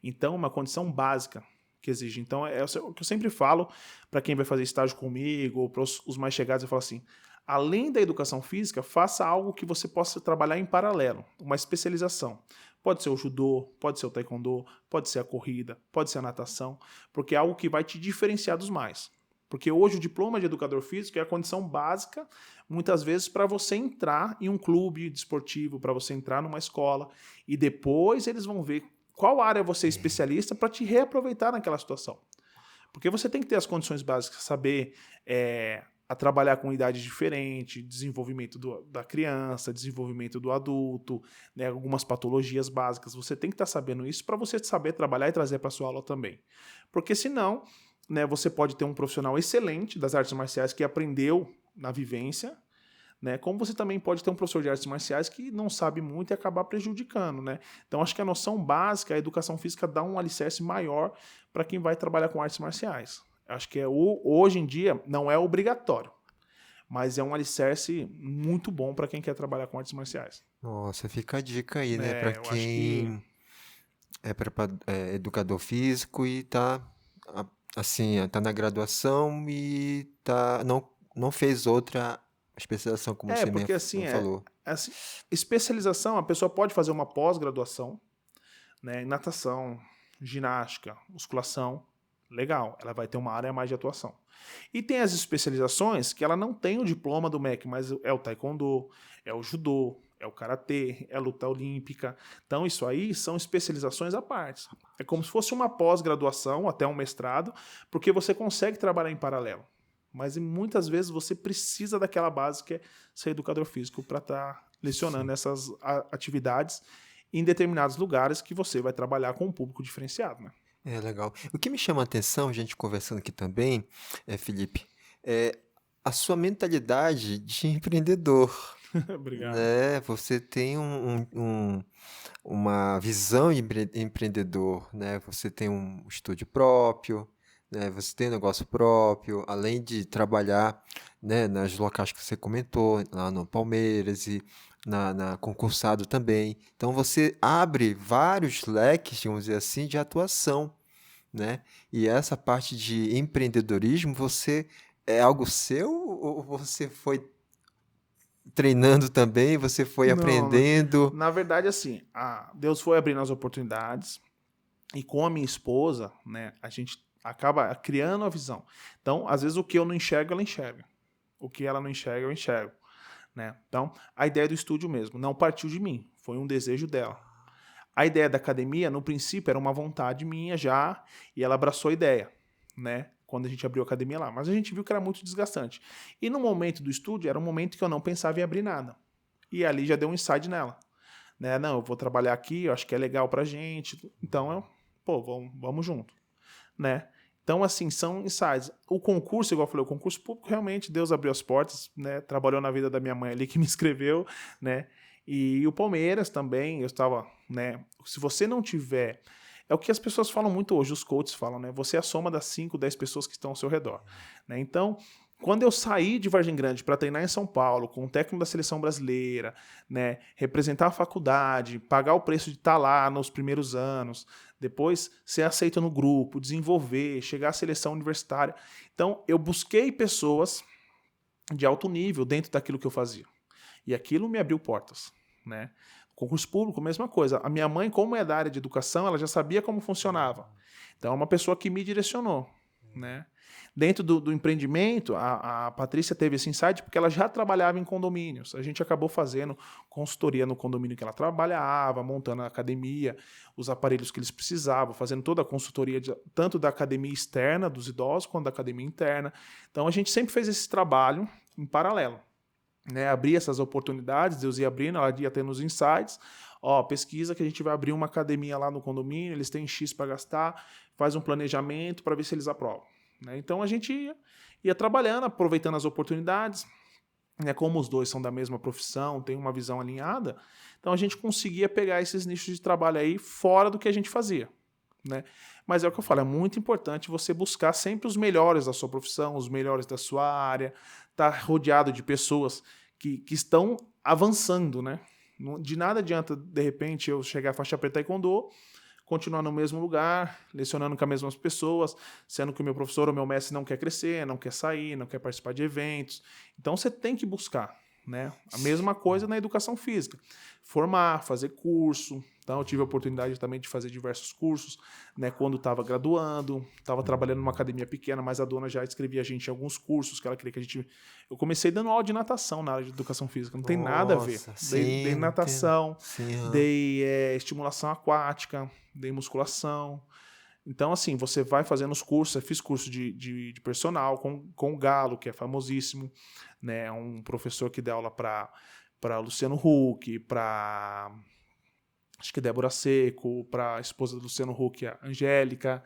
Então, uma condição básica que exige. Então, é o que eu sempre falo para quem vai fazer estágio comigo ou para os mais chegados, eu falo assim: além da educação física, faça algo que você possa trabalhar em paralelo, uma especialização. Pode ser o judô, pode ser o taekwondo, pode ser a corrida, pode ser a natação, porque é algo que vai te diferenciar dos mais. Porque hoje o diploma de educador físico é a condição básica, muitas vezes, para você entrar em um clube desportivo, para você entrar numa escola, e depois eles vão ver qual área você é especialista para te reaproveitar naquela situação. Porque você tem que ter as condições básicas, saber a trabalhar com idade diferente, desenvolvimento da criança, desenvolvimento do adulto, né, algumas patologias básicas. Você tem que estar sabendo isso para você saber trabalhar e trazer para sua aula também. Porque senão, né, você pode ter um profissional excelente das artes marciais que aprendeu na vivência, né? Como você também pode ter um professor de artes marciais que não sabe muito e acabar prejudicando, né? Então, acho que a noção básica, a educação física dá um alicerce maior para quem vai trabalhar com artes marciais. Acho que hoje em dia não é obrigatório, mas é um alicerce muito bom para quem quer trabalhar com artes marciais. Nossa, fica a dica aí, né? Para Eu acho que quem é educador físico e assim, tá na graduação e não fez outra especialização, como você porque mesmo assim, falou. assim, especialização, a pessoa pode fazer uma pós-graduação, né, em natação, ginástica, musculação, legal, ela vai ter uma área a mais de atuação. E tem as especializações que ela não tem o diploma do MEC, mas é o taekwondo, é o judô, é o karatê, é a luta olímpica. Então isso aí são especializações à parte. É como se fosse uma pós-graduação, até um mestrado, porque você consegue trabalhar em paralelo. Mas muitas vezes você precisa daquela base que é ser educador físico para estar lecionando essas atividades em determinados lugares que você vai trabalhar com um público diferenciado, né? É legal. O que me chama a atenção, a gente conversando aqui também, Felipe, é a sua mentalidade de empreendedor, Obrigado. né? Você tem uma visão de empreendedor, né? Você tem um estúdio próprio, né? Você tem um negócio próprio, além de trabalhar, né, nas locais que você comentou, lá no Palmeiras e na concursado também. Então você abre vários leques, digamos dizer assim, de atuação, né? E essa parte de empreendedorismo, você é algo seu ou você foi treinando também, você foi Não, aprendendo? na verdade, assim, Deus foi abrindo as oportunidades e com a minha esposa, né, a gente acaba criando a visão. Então, às vezes, o que eu não enxergo, ela enxerga. O que ela não enxerga, eu enxergo. Né? Então, a ideia do estúdio mesmo não partiu de mim, foi um desejo dela. A ideia da academia, no princípio, era uma vontade minha já, e ela abraçou a ideia, né? Quando a gente abriu a academia lá. Mas a gente viu que era muito desgastante. E no momento do estúdio, era um momento que eu não pensava em abrir nada. E ali já deu um insight nela. Né? Não, eu vou trabalhar aqui, eu acho que é legal pra gente. Então, vamos junto. Né? Então, assim, são insights. O concurso, igual eu falei, o concurso público, realmente, Deus abriu as portas, né? Trabalhou na vida da minha mãe ali, que me inscreveu, né? E o Palmeiras também, eu estava, né? Se você não tiver... É o que as pessoas falam muito hoje, os coaches falam, né? Você é a soma das 5, 10 pessoas que estão ao seu redor. Né? Então, quando eu saí de Vargem Grande para treinar em São Paulo, com o técnico da seleção brasileira, né? Representar a faculdade, pagar o preço de estar lá nos primeiros anos, depois ser aceito no grupo, desenvolver, chegar à seleção universitária. Então, eu busquei pessoas de alto nível dentro daquilo que eu fazia. E aquilo me abriu portas, né? Concurso público, mesma coisa. A minha mãe, como é da área de educação, ela já sabia como funcionava. Então, é uma pessoa que me direcionou, né? Dentro do empreendimento, a Patrícia teve esse insight porque ela já trabalhava em condomínios. A gente acabou fazendo consultoria no condomínio que ela trabalhava, montando a academia, os aparelhos que eles precisavam, fazendo toda a consultoria, tanto da academia externa dos idosos, quanto da academia interna. Então, a gente sempre fez esse trabalho em paralelo. Né, abrir essas oportunidades, Deus ia abrindo, ela ia tendo os insights. Ó, pesquisa que a gente vai abrir uma academia lá no condomínio, eles têm X para gastar, faz um planejamento para ver se eles aprovam. Né? Então a gente ia trabalhando, aproveitando as oportunidades. Né, como os dois são da mesma profissão, tem uma visão alinhada, então a gente conseguia pegar esses nichos de trabalho aí fora do que a gente fazia. Né? Mas é o que eu falo, é muito importante você buscar sempre os melhores da sua profissão, os melhores da sua área, estar rodeado de pessoas que estão avançando, né? De nada adianta, de repente, eu chegar a faixa preta taekwondo, continuar no mesmo lugar, lecionando com as mesmas pessoas, sendo que o meu professor ou meu mestre não quer crescer, não quer sair, não quer participar de eventos. Então você tem que buscar. Né? A mesma coisa na educação física. Formar, fazer curso. Então, eu tive a oportunidade também de fazer diversos cursos, né? Quando estava graduando, estava trabalhando numa academia pequena, mas a dona já escrevia a gente em alguns cursos que ela queria que a gente... Eu comecei dando aula de natação na área de educação física, não tem nada a ver. Nossa, Dei sim, natação, sim, dei estimulação aquática, dei musculação. Então, assim, você vai fazendo os cursos. Eu fiz curso de personal com o Galo, que é famosíssimo, né? Um professor que dá aula para Luciano Huck, para acho que Débora Seco, para a esposa do Luciano Huck, a Angélica,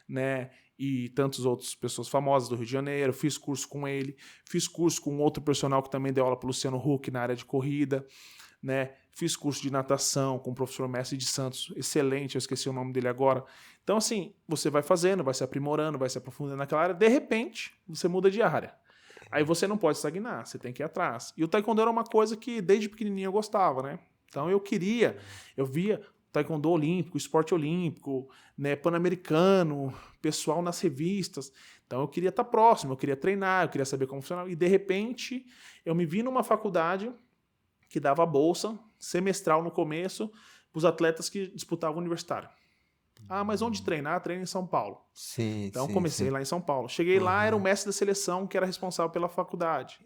né? e tantas outras pessoas famosas do Rio de Janeiro, fiz curso com ele, fiz curso com outro personal que também deu aula para o Luciano Huck na área de corrida, né? Fiz curso de natação com o professor Mestre de Santos, excelente, eu esqueci o nome dele agora. Então, assim, você vai fazendo, vai se aprimorando, vai se aprofundando naquela área, de repente, você muda de área. Aí você não pode estagnar, você tem que ir atrás. E o taekwondo era uma coisa que desde pequenininho eu gostava, né? Então eu via taekwondo olímpico, esporte olímpico, né, pan-americano, pessoal nas revistas. Então eu queria estar próximo, eu queria treinar, eu queria saber como funcionava. E de repente eu me vi numa faculdade que dava bolsa semestral no começo para os atletas que disputavam o universitário. Ah, mas onde treinar? Treino em São Paulo. Sim, Então sim, comecei sim. lá em São Paulo. Cheguei lá, era o mestre da seleção que era responsável pela faculdade.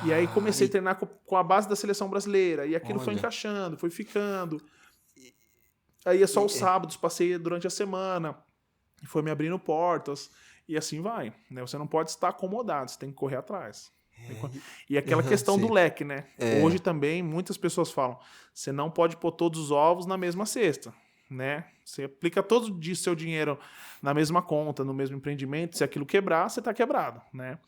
E aí comecei a treinar com a base da seleção brasileira. E aquilo foi Olha. encaixando, foi ficando. Aí é só os sábados, passei durante a semana. E foi me abrindo portas. E assim vai. Né? Você não pode estar acomodado, você tem que correr atrás. E aquela questão do leque, né? Hoje também muitas pessoas falam, você não pode pôr todos os ovos na mesma cesta, né? Você aplica todo o seu dinheiro na mesma conta, no mesmo empreendimento, se aquilo quebrar, você está quebrado, né?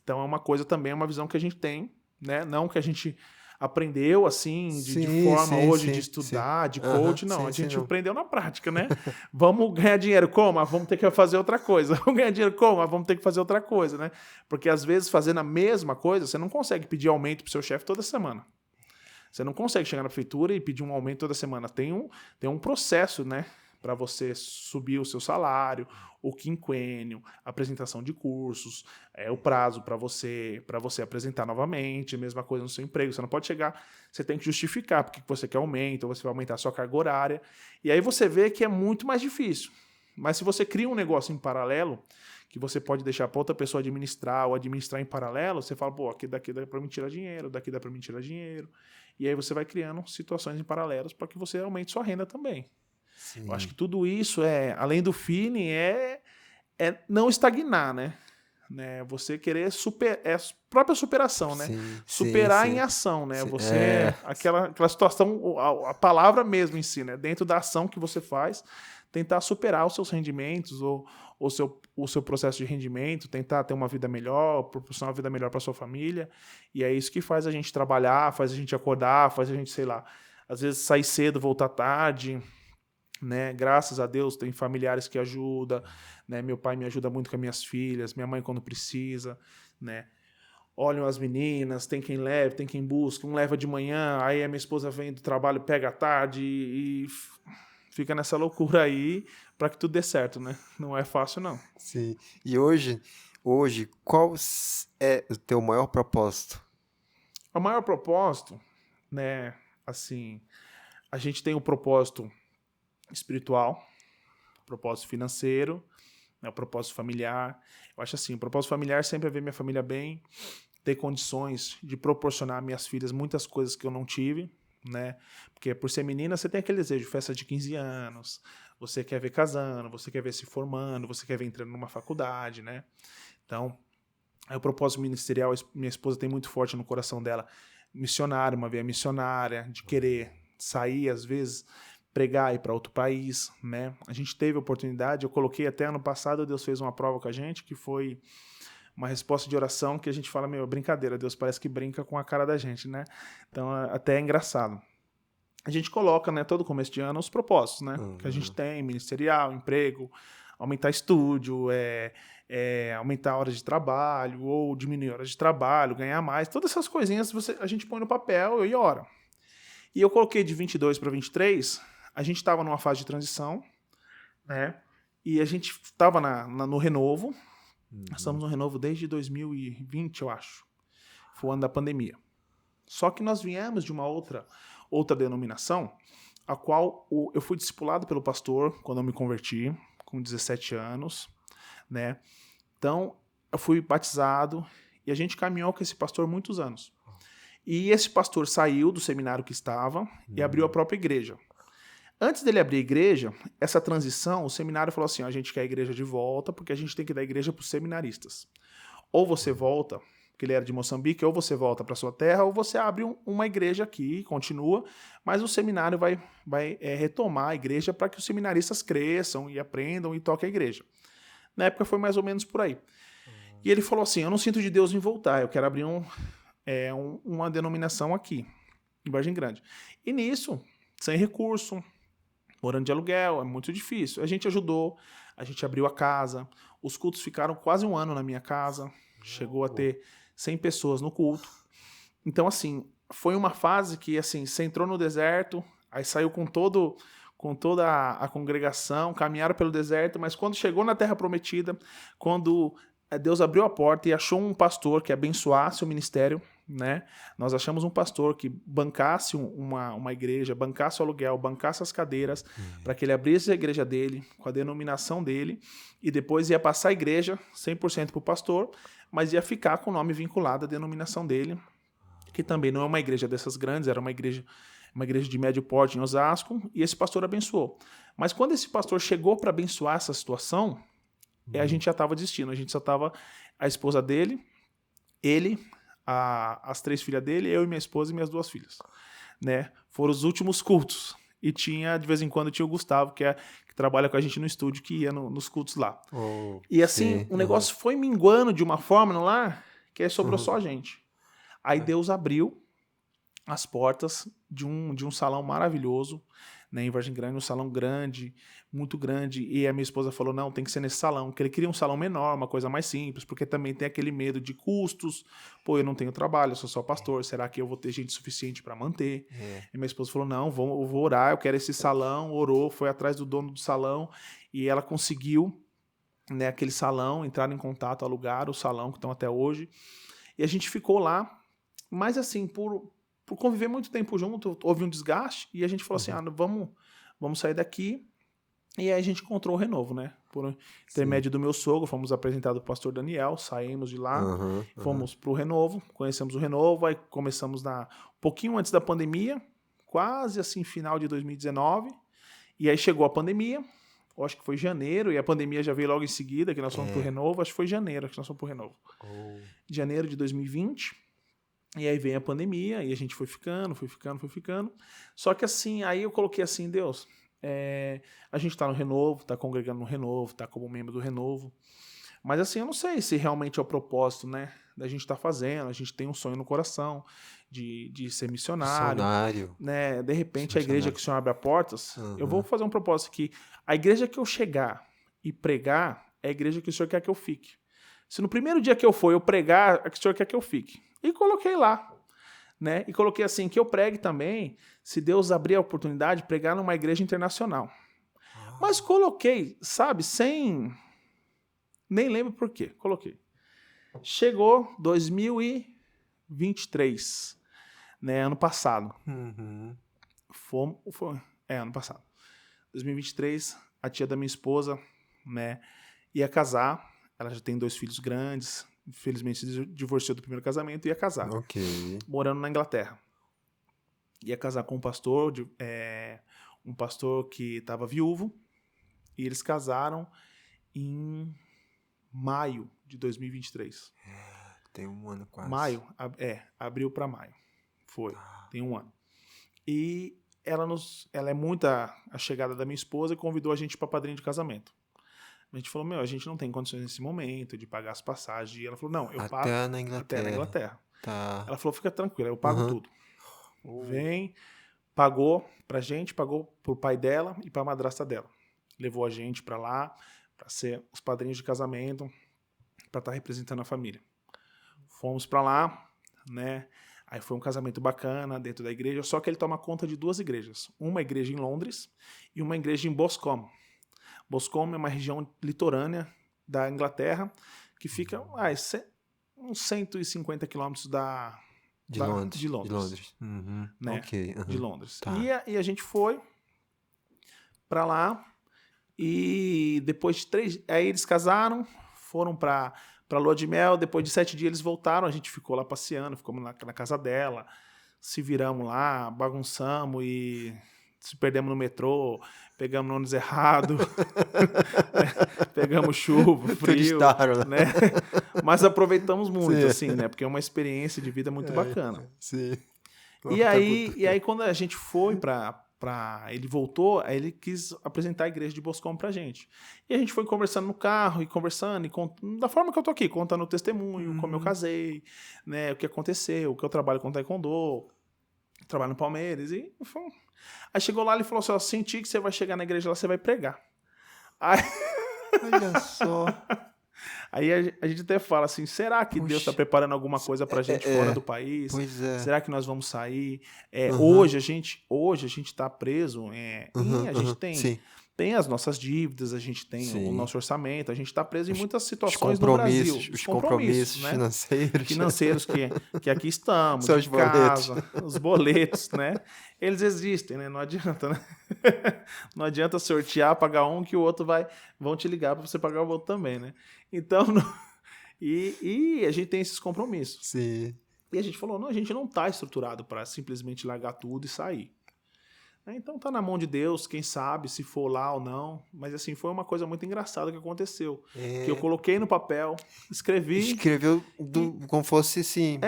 Então é uma coisa também, é uma visão que a gente tem, né? Não que a gente aprendeu assim, de forma hoje de estudar, de coach, não. A gente aprendeu na prática, né? Vamos ganhar dinheiro como? Ah, vamos ter que fazer outra coisa. Vamos ganhar dinheiro como? Ah, vamos ter que fazer outra coisa, né? Porque às vezes fazendo a mesma coisa, você não consegue pedir aumento pro seu chefe toda semana. Você não consegue chegar na prefeitura e pedir um aumento toda semana. Tem um processo, né? Para você subir o seu salário, o quinquênio, a apresentação de cursos, o prazo para você apresentar novamente, a mesma coisa no seu emprego. Você não pode chegar, você tem que justificar porque você quer aumento, ou você vai aumentar a sua carga horária. E aí você vê que é muito mais difícil. Mas se você cria um negócio em paralelo, que você pode deixar para outra pessoa administrar ou administrar em paralelo, você fala, pô, daqui dá para me tirar dinheiro, daqui dá para me tirar dinheiro. E aí você vai criando situações em paralelos para que você aumente sua renda também. Sim. Eu acho que tudo isso, além do feeling, é não estagnar, né? Você querer a própria superação, né? Superar em ação, né? Aquela situação, a palavra mesmo em si, né? Dentro da ação que você faz, tentar superar os seus rendimentos ou o seu processo de rendimento, tentar ter uma vida melhor, proporcionar uma vida melhor para sua família. E é isso que faz a gente trabalhar, faz a gente acordar, faz a gente, sei lá, às vezes sair cedo, voltar tarde, né? Graças a Deus tem familiares que ajudam, né? Meu pai me ajuda muito com as minhas filhas, minha mãe quando precisa, né? Olham as meninas, tem quem leva, tem quem busca, um leva de manhã, aí a minha esposa vem do trabalho, pega à tarde e fica nessa loucura aí para que tudo dê certo, né? Não é fácil, não. Sim. E hoje, qual é o teu maior propósito? O maior propósito, né? Assim, a gente tem o propósito espiritual, o propósito financeiro, né, o propósito familiar. Eu acho assim, o propósito familiar sempre é ver minha família bem, ter condições de proporcionar às minhas filhas muitas coisas que eu não tive, né? Porque por ser menina, você tem aquele desejo, festa de 15 anos, você quer ver casando, você quer ver se formando, você quer ver entrando numa faculdade, né? Então, o propósito ministerial, minha esposa tem muito forte no coração dela, missionária, uma veia missionária, de querer sair, às vezes, pregar e ir para outro país, né? A gente teve a oportunidade, eu coloquei até ano passado, Deus fez uma prova com a gente, que foi uma resposta de oração que a gente fala, brincadeira, Deus parece que brinca com a cara da gente, né? Então, até é engraçado. A gente coloca, né, todo começo de ano, os propósitos, né? Que a gente tem, ministerial, emprego, aumentar estúdio, aumentar horas de trabalho, ou diminuir horas de trabalho, ganhar mais, todas essas coisinhas a gente põe no papel e ora. E eu coloquei de 22 para 23, a gente estava numa fase de transição, né? E a gente estava no renovo. Nós estamos no renovo desde 2020, eu acho. Foi o ano da pandemia. Só que nós viemos de uma outra denominação, a qual eu fui discipulado pelo pastor quando eu me converti, com 17 anos, né? Então, eu fui batizado e a gente caminhou com esse pastor muitos anos. E esse pastor saiu do seminário que estava e abriu a própria igreja. Antes dele abrir a igreja, essa transição, o seminário falou assim, a gente quer a igreja de volta porque a gente tem que dar a igreja para os seminaristas. Ou você volta, porque ele era de Moçambique, ou você volta para sua terra, ou você abre uma igreja aqui, continua, mas o seminário vai retomar a igreja para que os seminaristas cresçam e aprendam e toquem a igreja. Na época foi mais ou menos por aí. E ele falou assim, eu não sinto de Deus em voltar, eu quero abrir uma denominação aqui, em Vargem Grande. E nisso, sem recurso, morando de aluguel, é muito difícil. A gente ajudou, a gente abriu a casa, os cultos ficaram quase 1 ano na minha casa, chegou a ter 100 pessoas no culto. Então, assim, foi uma fase que, assim, você entrou no deserto, aí saiu com toda a congregação, caminharam pelo deserto, mas quando chegou na Terra Prometida, quando Deus abriu a porta e achou um pastor que abençoasse o ministério, né? Nós achamos um pastor que bancasse uma igreja, bancasse o aluguel, bancasse as cadeiras, para que ele abrisse a igreja dele, com a denominação dele, e depois ia passar a igreja 100% para o pastor, mas ia ficar com o nome vinculado à denominação dele, que também não é uma igreja dessas grandes, era uma igreja de médio porte em Osasco, e esse pastor abençoou. Mas quando esse pastor chegou para abençoar essa situação, a gente já estava desistindo, a gente só estava a esposa dele, ele, as 3 filhas dele, eu e minha esposa e minhas 2 filhas, né? Foram os últimos cultos. E de vez em quando, tinha o Gustavo, que trabalha com a gente no estúdio, que ia nos cultos lá. E assim, o negócio foi minguando de uma forma no lar, que aí sobrou só a gente. Aí Deus abriu as portas de um salão maravilhoso, né, em Vargem Grande, um salão grande, muito grande, e a minha esposa falou, não, tem que ser nesse salão, que ele queria um salão menor, uma coisa mais simples, porque também tem aquele medo de custos, pô, eu não tenho trabalho, eu sou só pastor, será que eu vou ter gente suficiente para manter? E minha esposa falou, não, eu vou orar, eu quero esse salão, orou, foi atrás do dono do salão, e ela conseguiu, né, aquele salão, entrar em contato, alugar o salão, que estão até hoje, e a gente ficou lá, mas assim, por conviver muito tempo junto, houve um desgaste, e a gente falou assim, vamos sair daqui, e aí a gente encontrou o Renovo, né? Por intermédio do meu sogro, fomos apresentados ao pastor Daniel, saímos de lá, fomos pro Renovo, conhecemos o Renovo, aí começamos um pouquinho antes da pandemia, quase assim, final de 2019, e aí chegou a pandemia, eu acho que foi janeiro, e a pandemia já veio logo em seguida, que nós fomos pro Renovo, acho que foi janeiro que nós fomos pro Renovo. Janeiro de 2020, e aí veio a pandemia, e a gente foi ficando. Só que assim, aí eu coloquei assim, Deus, a gente tá no Renovo, tá congregando no Renovo, tá como membro do Renovo. Mas assim, eu não sei se realmente é o propósito, né, da gente tá fazendo. A gente tem um sonho no coração de ser missionário. Né? De repente, a igreja que o Senhor abre as portas, eu vou fazer um propósito aqui. A igreja que eu chegar e pregar é a igreja que o Senhor quer que eu fique. Se no primeiro dia que eu for eu pregar, é que o Senhor quer que eu fique. E coloquei lá, né? E coloquei assim, que eu pregue também, se Deus abrir a oportunidade, pregar numa igreja internacional. Mas coloquei, sabe, nem lembro por quê, coloquei. Chegou 2023, né? Ano passado. Ano passado. 2023, a tia da minha esposa, né, ia casar. Ela já tem 2 filhos grandes. Infelizmente se divorciou do primeiro casamento e ia casar. Morando na Inglaterra. Ia casar com um pastor que estava viúvo. E eles casaram em maio de 2023. Tem 1 ano quase. Abril para maio. Foi, tem 1 ano. E ela é muito a chegada da minha esposa e convidou a gente para padrinho de casamento. A gente falou, a gente não tem condições nesse momento de pagar as passagens. E ela falou, não, eu pago. Até na Inglaterra. Tá. Ela falou, fica tranquila, eu pago tudo. Vem, pagou pra gente, pagou pro pai dela e pra madrasta dela. Levou a gente pra lá, pra ser os padrinhos de casamento, pra estar representando a família. Fomos pra lá, né? Aí foi um casamento bacana dentro da igreja, só que ele toma conta de 2 igrejas. Uma igreja em Londres e uma igreja em Boscombe. Boscombe é uma região litorânea da Inglaterra, que fica uns 150 quilômetros de Londres. Né? De Londres. Tá. E a gente foi para lá, e depois de 3... Aí eles casaram, foram para lua de mel, depois de 7 dias eles voltaram, a gente ficou lá passeando, ficamos na casa dela, se viramos lá, bagunçamos e se perdemos no metrô, pegamos no ônibus errado, pegamos chuva, frio, né? Mas aproveitamos muito, assim, né? Porque é uma experiência de vida muito bacana. Sim. E aí quando a gente foi para Ele voltou, aí ele quis apresentar a igreja de Boscombe pra gente. E a gente foi conversando no carro, e conversando, da forma que eu tô aqui, contando o testemunho, como eu casei, né, o que aconteceu, o que eu trabalho com taekwondo, trabalho no Palmeiras, e aí chegou lá, ele falou assim, ó, senti que você vai chegar na igreja lá, você vai pregar. Aí... Olha só. Aí a gente até fala assim, será que Deus está preparando alguma coisa pra gente fora do país? Pois é. Será que nós vamos sair? Hoje a gente está preso, a gente tem as nossas dívidas, a gente tem o nosso orçamento, a gente está preso em muitas situações no Brasil. Os compromissos, né? Financeiros que aqui estamos, São os casa, os boletos, né? Eles existem, né? Não adianta, né? Não adianta sortear, pagar um que o outro vão te ligar para você pagar o outro também, né? Então, e a gente tem esses compromissos. Sim. E a gente falou, não, a gente não está estruturado para simplesmente largar tudo e sair. Então tá na mão de Deus, quem sabe se for lá ou não. Mas assim, foi uma coisa muito engraçada que aconteceu. Que eu coloquei no papel, escrevi. Escreveu como fosse, sim.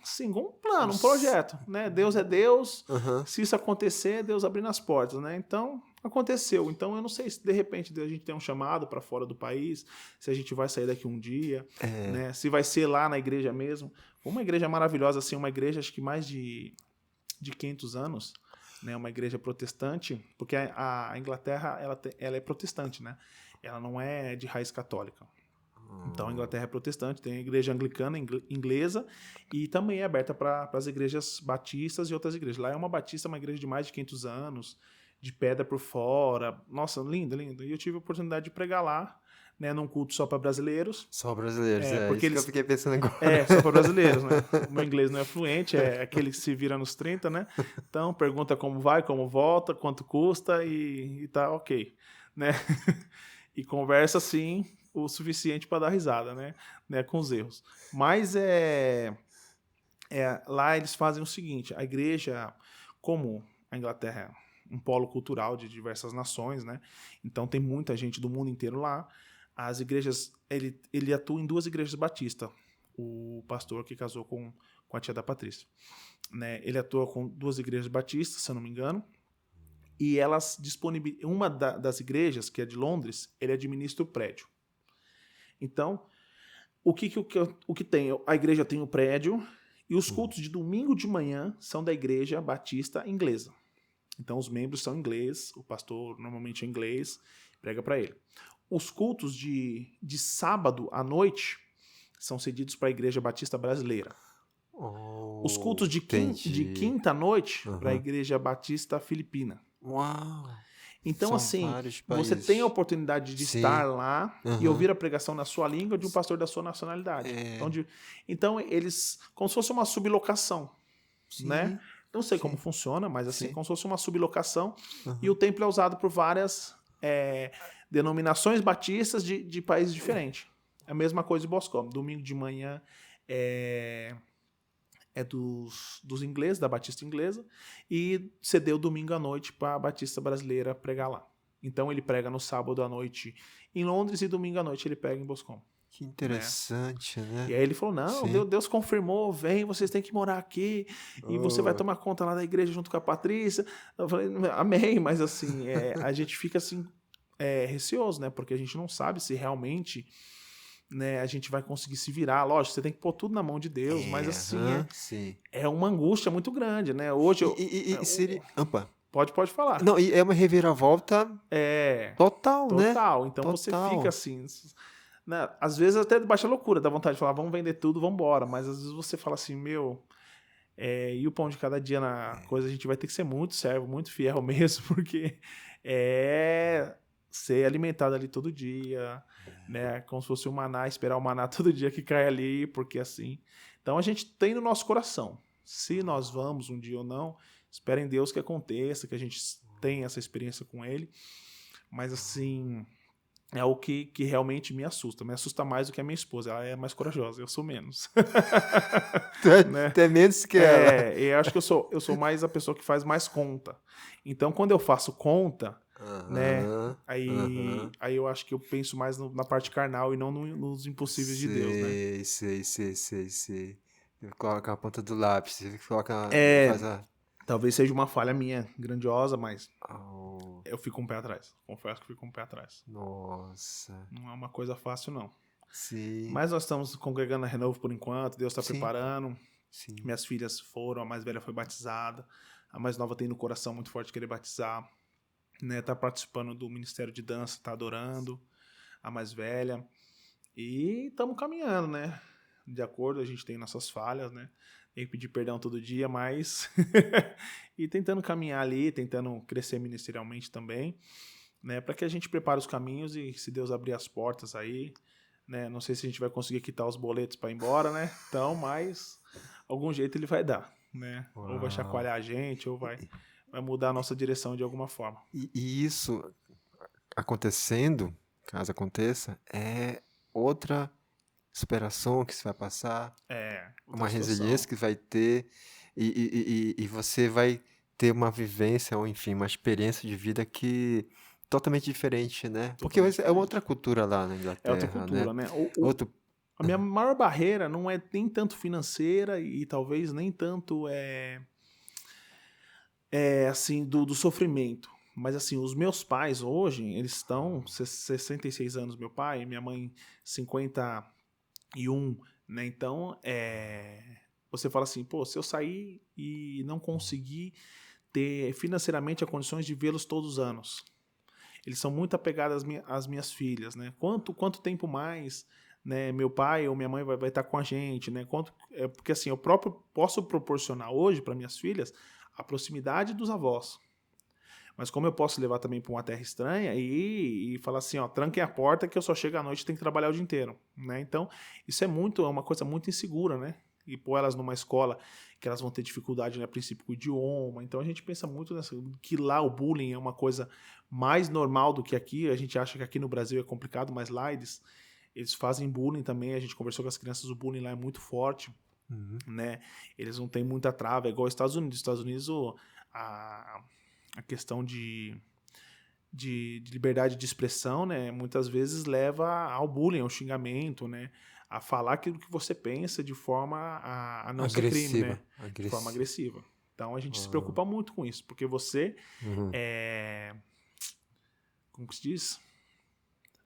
Sim, com um plano, um projeto, né? Deus é Deus. Se isso acontecer, Deus abrindo as portas, né? Então, aconteceu. Então, eu não sei se de repente a gente tem um chamado para fora do país, se a gente vai sair daqui um dia, né? Se vai ser lá na igreja mesmo. Uma igreja maravilhosa, assim, uma igreja acho que mais de 500 anos, né, uma igreja protestante, porque a Inglaterra ela é protestante, né? Ela não é de raiz católica. Então a Inglaterra é protestante, tem a igreja anglicana inglesa e também é aberta para as igrejas batistas e outras igrejas. Lá é uma batista, uma igreja de mais de 500 anos, de pedra por fora. Nossa, lindo, lindo. E eu tive a oportunidade de pregar lá, né, num culto só para brasileiros. Só brasileiros, porque isso que eu fiquei pensando agora. Só para brasileiros, né? O meu inglês não é fluente, é aquele que se vira nos 30, né? Então, pergunta como vai, como volta, quanto custa e tá ok, né? E conversa, assim, o suficiente para dar risada, né? Com os erros. Mas lá eles fazem o seguinte, a igreja, como a Inglaterra é um polo cultural de diversas nações, né? Então tem muita gente do mundo inteiro lá. As igrejas, ele atua em 2 igrejas batistas, o pastor que casou com a tia da Patrícia, né? Ele atua com 2 igrejas batistas, se eu não me engano, e elas disponibilizam, uma das igrejas, que é de Londres, ele administra o prédio. Então, o que tem? A igreja tem o prédio e os cultos de domingo de manhã são da igreja batista inglesa. Então, os membros são ingleses, o pastor normalmente é inglês, prega para ele. Os cultos de sábado à noite são cedidos para a Igreja Batista Brasileira. Os cultos de quinta à noite para a Igreja Batista Filipina. Uau! Então, São assim, você tem a oportunidade de estar lá e ouvir a pregação na sua língua de um pastor da sua nacionalidade. Então, eles, como se fosse uma sublocação, né? Não sei como funciona, mas assim, como se fosse uma sublocação. E o templo é usado por várias denominações batistas de países diferentes. É a mesma coisa de Boscombe. Domingo de manhã é dos ingleses, da Batista inglesa, e cedeu domingo à noite para a Batista brasileira pregar lá. Então ele prega no sábado à noite em Londres e domingo à noite ele prega em Boscombe. Que interessante, né? E aí ele falou, não, Deus confirmou, vem, vocês têm que morar aqui, e você vai tomar conta lá da igreja junto com a Patrícia. Eu falei, amém, mas assim, a gente fica assim, receoso, né? Porque a gente não sabe se realmente, né, a gente vai conseguir se virar. Lógico, você tem que pôr tudo na mão de Deus, mas assim, é uma angústia muito grande, né? Hoje seria... Opa. Pode falar. Não, e é uma reviravolta total, né? Total. Então você fica assim, né? Às vezes até baixa loucura, dá vontade de falar, vamos vender tudo, vamos embora. Mas às vezes você fala assim, e o pão de cada dia na coisa, a gente vai ter que ser muito servo, muito fiel mesmo, porque ser alimentado ali todo dia, né? Como se fosse um maná, esperar o maná todo dia que cai ali, porque assim... Então a gente tem no nosso coração. Se nós vamos um dia ou não, espera em Deus que aconteça, que a gente tenha essa experiência com Ele. Mas assim, é o que realmente me assusta. Me assusta mais do que a minha esposa. Ela é mais corajosa, eu sou menos. Né? Até menos que ela. Eu acho que eu sou mais a pessoa que faz mais conta. Então quando eu faço conta... né? Aí eu acho que eu penso mais na parte carnal e não nos impossíveis de Deus, né? Sei. Coloca a ponta do lápis, coloca... Talvez seja uma falha minha, grandiosa, mas Oh, eu fico um pé atrás. Confesso que fico um pé atrás. nossa. Não é uma coisa fácil, não. Sim, Mas nós estamos congregando a Renovo por enquanto, Deus está sim, preparando. sim. Minhas filhas foram, a mais velha foi batizada, a mais nova tem no coração muito forte querer batizar, né? Tá participando do Ministério de Dança, tá adorando, a mais velha. E estamos caminhando, né? De acordo, a gente tem nossas falhas, né? Tem que pedir perdão todo dia, mas. e tentando caminhar ali, tentando crescer ministerialmente também, né? Para que a gente prepare os caminhos e, se Deus abrir as portas aí, né? Não sei se a gente vai conseguir quitar os boletos para ir embora, né? Então, mas algum jeito ele vai dar, né? Ou vai Uau. chacoalhar a gente, ou vai mudar a nossa direção de alguma forma. E isso acontecendo, caso aconteça, é outra superação que você vai passar, Outra uma situação. resiliência que vai ter, e você vai ter uma vivência, ou enfim, uma experiência de vida que totalmente diferente, né? Porque Totalmente é uma diferente. outra cultura lá na É outra Inglaterra, né? cultura, né? Outro, A minha maior barreira não é nem tanto financeira e talvez nem tanto assim do sofrimento. Mas assim, os meus pais hoje, eles estão 66 anos, meu pai, minha mãe 51, né? Então, você fala assim, pô, se eu sair e não conseguir ter financeiramente as condições de vê-los todos os anos. Eles são muito apegados às minhas filhas, né? Quanto tempo mais, né, meu pai ou minha mãe vai estar com a gente, né? Porque assim, eu próprio posso proporcionar hoje para minhas filhas a proximidade dos avós. Mas como eu posso levar também para uma terra estranha e falar assim, ó, tranquem a porta que eu só chego à noite e tenho que trabalhar o dia inteiro, né? Então, isso é uma coisa muito insegura, né? E pôr elas numa escola que elas vão ter dificuldade, né, a princípio, com o idioma. Então, a gente pensa muito que lá o bullying é uma coisa mais normal do que aqui. A gente acha que aqui no Brasil é complicado, mas lá eles fazem bullying também. A gente conversou com as crianças, o bullying lá é muito forte, né? Eles não têm muita trava, é igual aos Estados Unidos. Nos Estados Unidos, a questão de liberdade de expressão, né, muitas vezes leva ao bullying, ao xingamento, né, a falar aquilo que você pensa de forma a não ser crime, né, de forma agressiva. Então a gente se preocupa muito com isso, porque você como que se diz?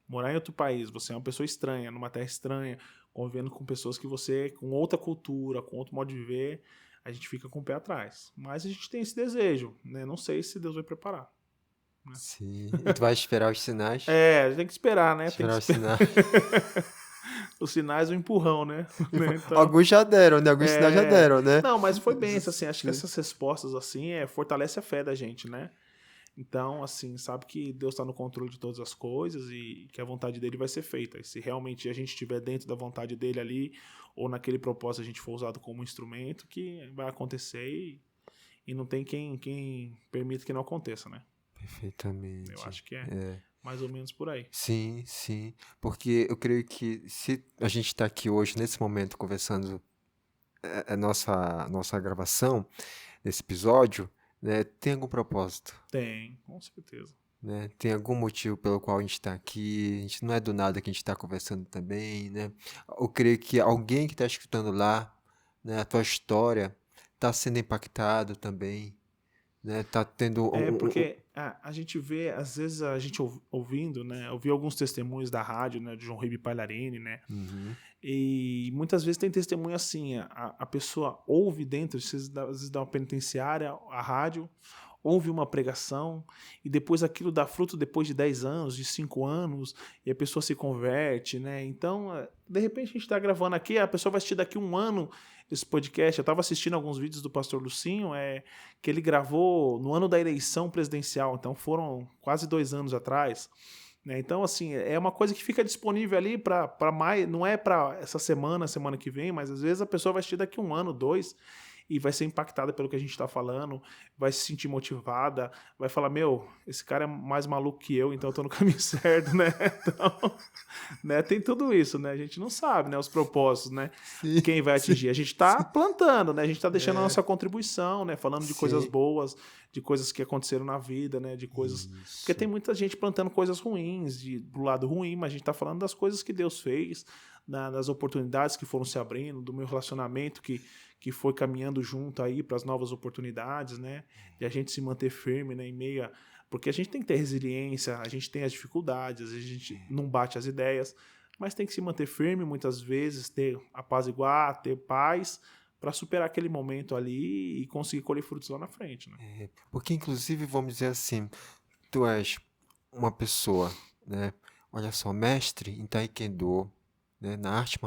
Morar em outro país, você é uma pessoa estranha, numa terra estranha, convivendo com pessoas que você, com outra cultura, com outro modo de viver, a gente fica com o pé atrás. Mas a gente tem esse desejo, né? Não sei se Deus vai preparar. sim. E tu vai esperar os sinais? A gente tem que esperar, né? Tem que Esperar os esperar. sinais. Os sinais, o empurrão, né? Então, Alguns já deram, né? Alguns sinais já deram, né? não, mas foi bem, assim, acho que essas respostas, assim, fortalece a fé da gente, né? Então, assim, sabe que Deus está no controle de todas as coisas e que a vontade dele vai ser feita. E se realmente a gente estiver dentro da vontade dele ali, ou naquele propósito a gente for usado como instrumento, que vai acontecer e não tem quem permita que não aconteça, né? Perfeitamente. Eu acho que é mais ou menos por aí. Sim, sim. Porque eu creio que se a gente está aqui hoje, nesse momento, conversando a nossa gravação, nesse episódio, né, tem algum propósito, Tem, com certeza. né? Tem algum motivo pelo qual a gente está aqui. A gente não é do nada que a gente está conversando também, né? Eu creio que alguém que está escutando lá, né, a tua história, está sendo impactado também, né? Tá tendo Porque a gente vê, às vezes, a gente ouvindo, né? Eu vi alguns testemunhos da rádio, né? De João Ribe Palharini, né? E muitas vezes tem testemunho assim, a pessoa ouve dentro, às vezes da uma penitenciária, a rádio, ouve uma pregação, e depois aquilo dá fruto depois de 10 anos, de 5 anos, e a pessoa se converte, né? Então, de repente a gente está gravando aqui, a pessoa vai assistir daqui 1 ano esse podcast. Eu estava assistindo alguns vídeos do pastor Lucinho, que ele gravou no ano da eleição presidencial, então foram quase 2 anos atrás. Né? Então, assim, é uma coisa que fica disponível ali para mais, não é para essa semana que vem, mas às vezes a pessoa vai assistir daqui 1 ano, 2, e vai ser impactada pelo que a gente está falando, vai se sentir motivada, vai falar, meu, esse cara é mais maluco que eu, então eu tô no caminho certo, né? Então, né, tem tudo isso, né? A gente não sabe, né, os propósitos, né? Sim, Quem vai atingir. A gente está plantando, né? A gente está deixando a É. nossa contribuição, né? Falando de coisas Sim. boas, de coisas que aconteceram na vida, né? De coisas... Porque tem muita gente plantando coisas ruins, do lado ruim, mas a gente está falando das coisas que Deus fez, das oportunidades que foram se abrindo, do meu relacionamento que que foi caminhando junto aí para as novas oportunidades, né? E a gente se manter firme, né, em meio a... Porque a gente tem que ter resiliência, a gente tem as dificuldades, a gente não bate as ideias, mas tem que se manter firme muitas vezes, ter apaziguar, ter paz, para superar aquele momento ali e conseguir colher frutos lá na frente, né? Porque, inclusive, vamos dizer assim, tu és uma pessoa, né? Olha só, mestre em Taekwondo, né? Na arte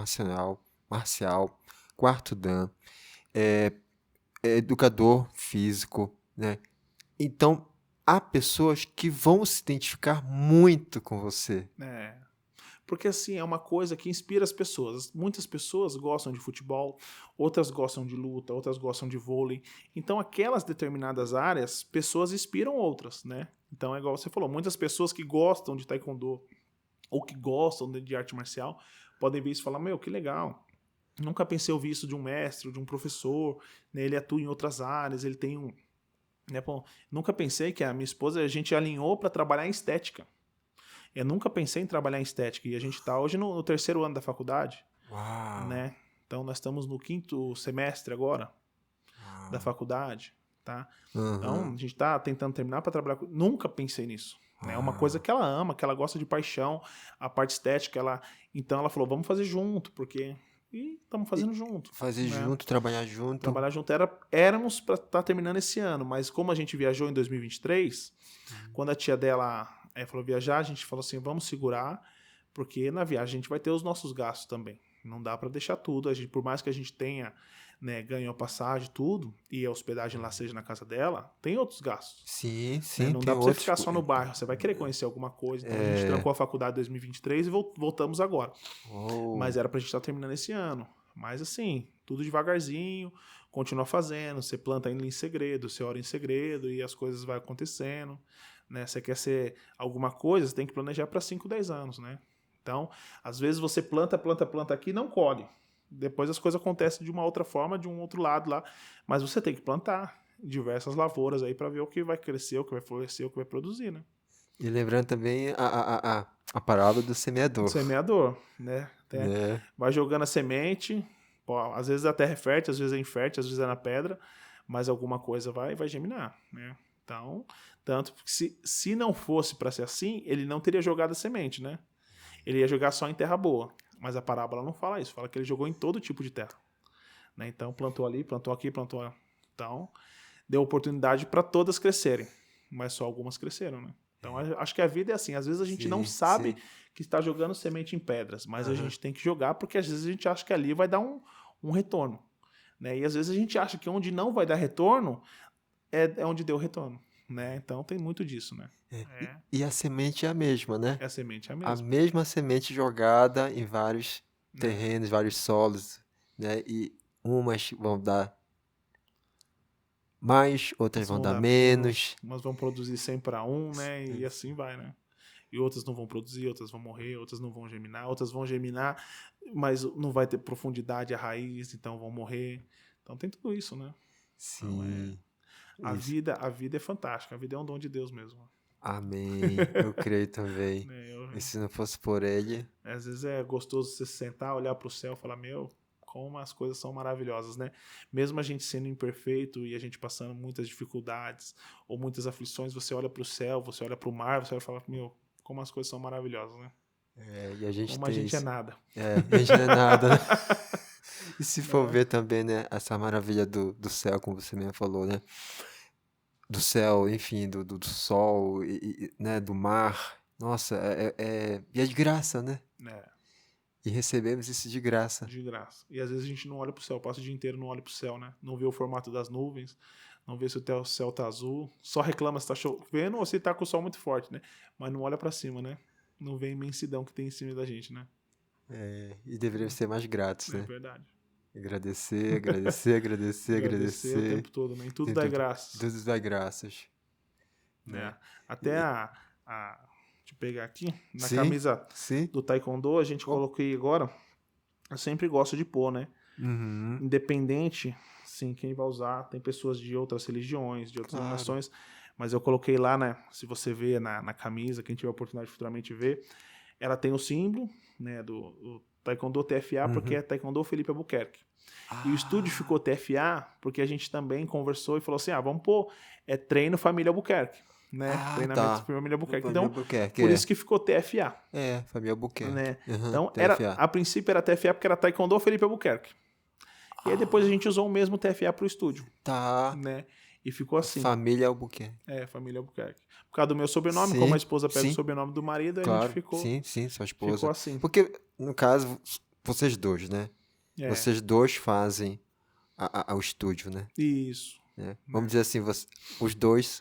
marcial, quarto Dan, é educador físico, né? Então, há pessoas que vão se identificar muito com você. É. Porque, assim, é uma coisa que inspira as pessoas. Muitas pessoas gostam de futebol, outras gostam de luta, outras gostam de vôlei. Então, aquelas determinadas áreas, pessoas inspiram outras, né? Então, é igual você falou, muitas pessoas que gostam de taekwondo ou que gostam de arte marcial podem ver isso e falar, meu, que legal. Nunca pensei ouvir isso de um mestre, de um professor, né? Ele atua em outras áreas, ele tem um... Né? Bom, nunca pensei que a minha esposa, a gente alinhou para trabalhar em estética. Eu nunca pensei em trabalhar em estética e a gente está hoje no terceiro ano da faculdade, Uau! né? Então nós estamos no 5º semestre agora da faculdade, tá? Então a gente está tentando terminar para trabalhar. Nunca pensei nisso. É uma coisa que ela ama, que ela gosta de paixão, a parte estética, então ela falou, vamos fazer junto, porque e estamos fazendo junto, Fazer né? junto, trabalhar junto. Trabalhar junto éramos para estar terminando esse ano, mas como a gente viajou em 2023, quando a tia dela falou viajar, a gente falou assim, vamos segurar, porque na viagem a gente vai ter os nossos gastos também. Não dá para deixar tudo. Por mais que a gente tenha, né, ganhou a passagem, tudo, e a hospedagem lá seja na casa dela, tem outros gastos. Sim, Né? sim, Não tem dá para você outros. ficar só no bairro, você vai querer conhecer alguma coisa. Então a gente trancou a faculdade em 2023 e voltamos agora. Mas era pra gente estar terminando esse ano. Mas assim, tudo devagarzinho, continua fazendo, você planta ainda em segredo, você ora em segredo e as coisas vão acontecendo, né? Você quer ser alguma coisa, você tem que planejar para 5, 10 anos, né? Então, às vezes você planta aqui e não colhe. Depois as coisas acontecem de uma outra forma, de um outro lado lá, mas você tem que plantar diversas lavouras aí para ver o que vai crescer, o que vai florescer, o que vai produzir, né? E lembrando também a parábola do semeador. Semeador, né? Né? Vai jogando a semente, pô, às vezes a terra é fértil, às vezes é infértil, às vezes é na pedra, mas alguma coisa vai germinar, né? Então, tanto que se não fosse para ser assim, ele não teria jogado a semente, né? Ele ia jogar só em terra boa. Mas a parábola não fala isso, fala que ele jogou em todo tipo de terra. Né? Então, plantou ali, plantou aqui, plantou lá. Então, deu oportunidade para todas crescerem, mas só algumas cresceram, né? Então, acho que a vida é assim. Às vezes a gente não sabe que está jogando semente em pedras, mas a gente tem que jogar porque às vezes a gente acha que ali vai dar um retorno. Né? E às vezes a gente acha que onde não vai dar retorno é onde deu retorno. Né? Então, tem muito disso, né? E a semente é a mesma, né? A semente é a A mesma. mesma semente jogada em vários terrenos, vários solos, né? E umas vão dar mais, outras vão dar menos. Umas vão produzir 100 para 1, né? E assim vai, né? E outras não vão produzir, outras vão morrer, outras não vão germinar, outras vão germinar, mas não vai ter profundidade a raiz, então vão morrer. Então tem tudo isso, né? Sim. Então, a vida é fantástica, a vida é um dom de Deus mesmo. Amém. Eu creio também. E se não fosse por ele... Às vezes é gostoso você sentar, olhar para o céu e falar, meu, como as coisas são maravilhosas, né? Mesmo a gente sendo imperfeito e a gente passando muitas dificuldades ou muitas aflições, você olha para o céu, você olha para o mar, você olha e fala, meu, como as coisas são maravilhosas, né? E a gente como tem a gente isso. é nada. A gente não é nada, né? E se for ver também, né, essa maravilha do céu, como você mesmo falou, né? Do céu, enfim, do sol, né, do mar. Nossa, e é de graça, né? E recebemos isso de graça. De graça. E às vezes a gente não olha pro céu, passa o dia inteiro não olha pro céu, né? Não vê o formato das nuvens, não vê se o céu tá azul, só reclama se tá chovendo ou se tá com o sol muito forte, né? Mas não olha para cima, né? Não vê a imensidão que tem em cima da gente, né? E deveríamos ser mais gratos, né? É verdade. Agradecer, agradecer, agradecer, agradecer. O tempo todo, né? Em tudo dá graças. Tudo dá graças. Né? Até deixa eu pegar aqui, na Sim, camisa sim. do Taekwondo, a gente coloquei agora, eu sempre gosto de pôr, né? Uhum. Independente, sim, quem vai usar, tem pessoas de outras religiões, de outras nações, mas eu coloquei lá, né? Se você vê na camisa, quem tiver a oportunidade de futuramente ver, ela tem o símbolo, né, do Taekwondo TFA, porque é Taekwondo Felipe Albuquerque. E o estúdio ficou TFA porque a gente também conversou e falou assim, vamos pôr treino Família Albuquerque, né? Treinamento Família Albuquerque. Família Então, Albuquerque, por isso que ficou TFA. Família Albuquerque. Né? Uhum, Então, TFA. a princípio era TFA porque era Taekwondo Felipe Albuquerque. E aí depois a gente usou o mesmo TFA pro estúdio. Tá. Né? E ficou assim. Família Albuquerque. Família Albuquerque. Por causa do meu sobrenome, Sim, como a esposa pega sim. o sobrenome do marido, Claro, a gente ficou. Sim, sua esposa. Ficou assim. Porque, no caso, vocês dois, né? Vocês dois fazem o estúdio, né? Isso. Vamos dizer assim, os dois.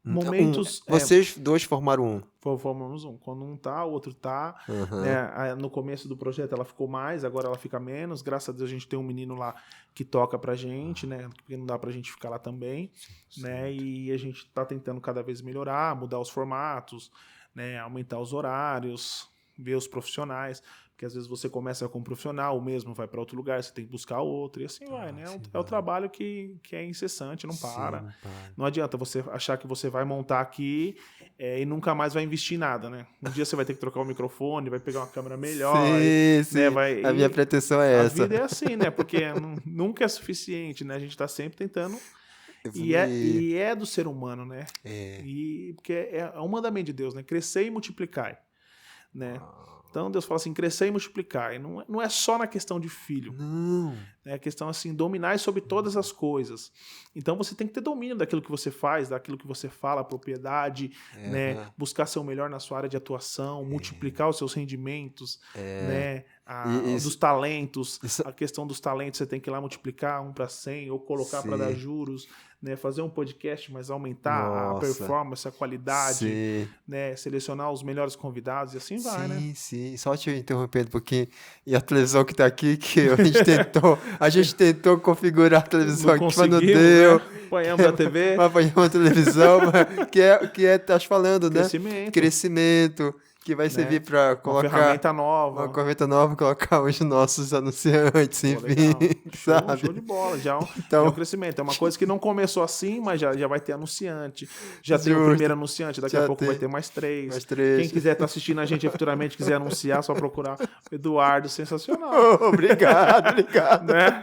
Momentos. Vocês dois formaram um. Formamos um. Quando um tá, o outro tá. Uhum. Né? No começo do projeto ela ficou mais, agora ela fica menos. Graças a Deus a gente tem um menino lá que toca pra gente, né? Porque não dá pra gente ficar lá também. Né? E a gente tá tentando cada vez melhorar, mudar os formatos, né? Aumentar os horários, ver os profissionais. Porque às vezes você começa com um profissional, o mesmo vai para outro lugar, você tem que buscar outro, e assim vai, né? É o trabalho que é incessante, não para. Não para. Não adianta você achar que você vai montar aqui e nunca mais vai investir em nada, né? Um dia você vai ter que trocar o microfone, vai pegar uma câmera melhor. Sim. Né? A minha pretensão é essa. A vida é assim, né? Porque nunca é suficiente, né? A gente tá sempre tentando. E é do ser humano, né? Porque é um mandamento de Deus, né? Crescer e multiplicar, né? Então Deus fala assim, crescer e multiplicar. E não é só na questão de filho. Não. É a questão assim, dominar sobre todas as coisas. Então você tem que ter domínio daquilo que você faz, daquilo que você fala, propriedade, né? Buscar ser o melhor na sua área de atuação, multiplicar os seus rendimentos, né? Dos talentos. A questão dos talentos, você tem que ir lá multiplicar 1 para 100 ou colocar para dar juros. Né, fazer um podcast, mas aumentar a performance, a qualidade, né, selecionar os melhores convidados e assim vai, né? Sim. Só te interrompendo um pouquinho. E a televisão que tá aqui, que a gente tentou configurar a televisão aqui, mas não deu. Né? Apanhamos a TV. Apanhamos a televisão, tá falando, né? Crescimento. Que vai servir para colocar... Uma ferramenta nova. Uma ferramenta nova, colocar os nossos anunciantes, enfim, sabe? Show de bola, já é um crescimento. É uma coisa que não começou assim, mas já vai ter anunciante. Já tem o primeiro anunciante, daqui a pouco vai ter mais 3. Mais 3. Quem quiser estar assistindo a gente futuramente, quiser anunciar, só procurar Eduardo, sensacional. Obrigado. Né?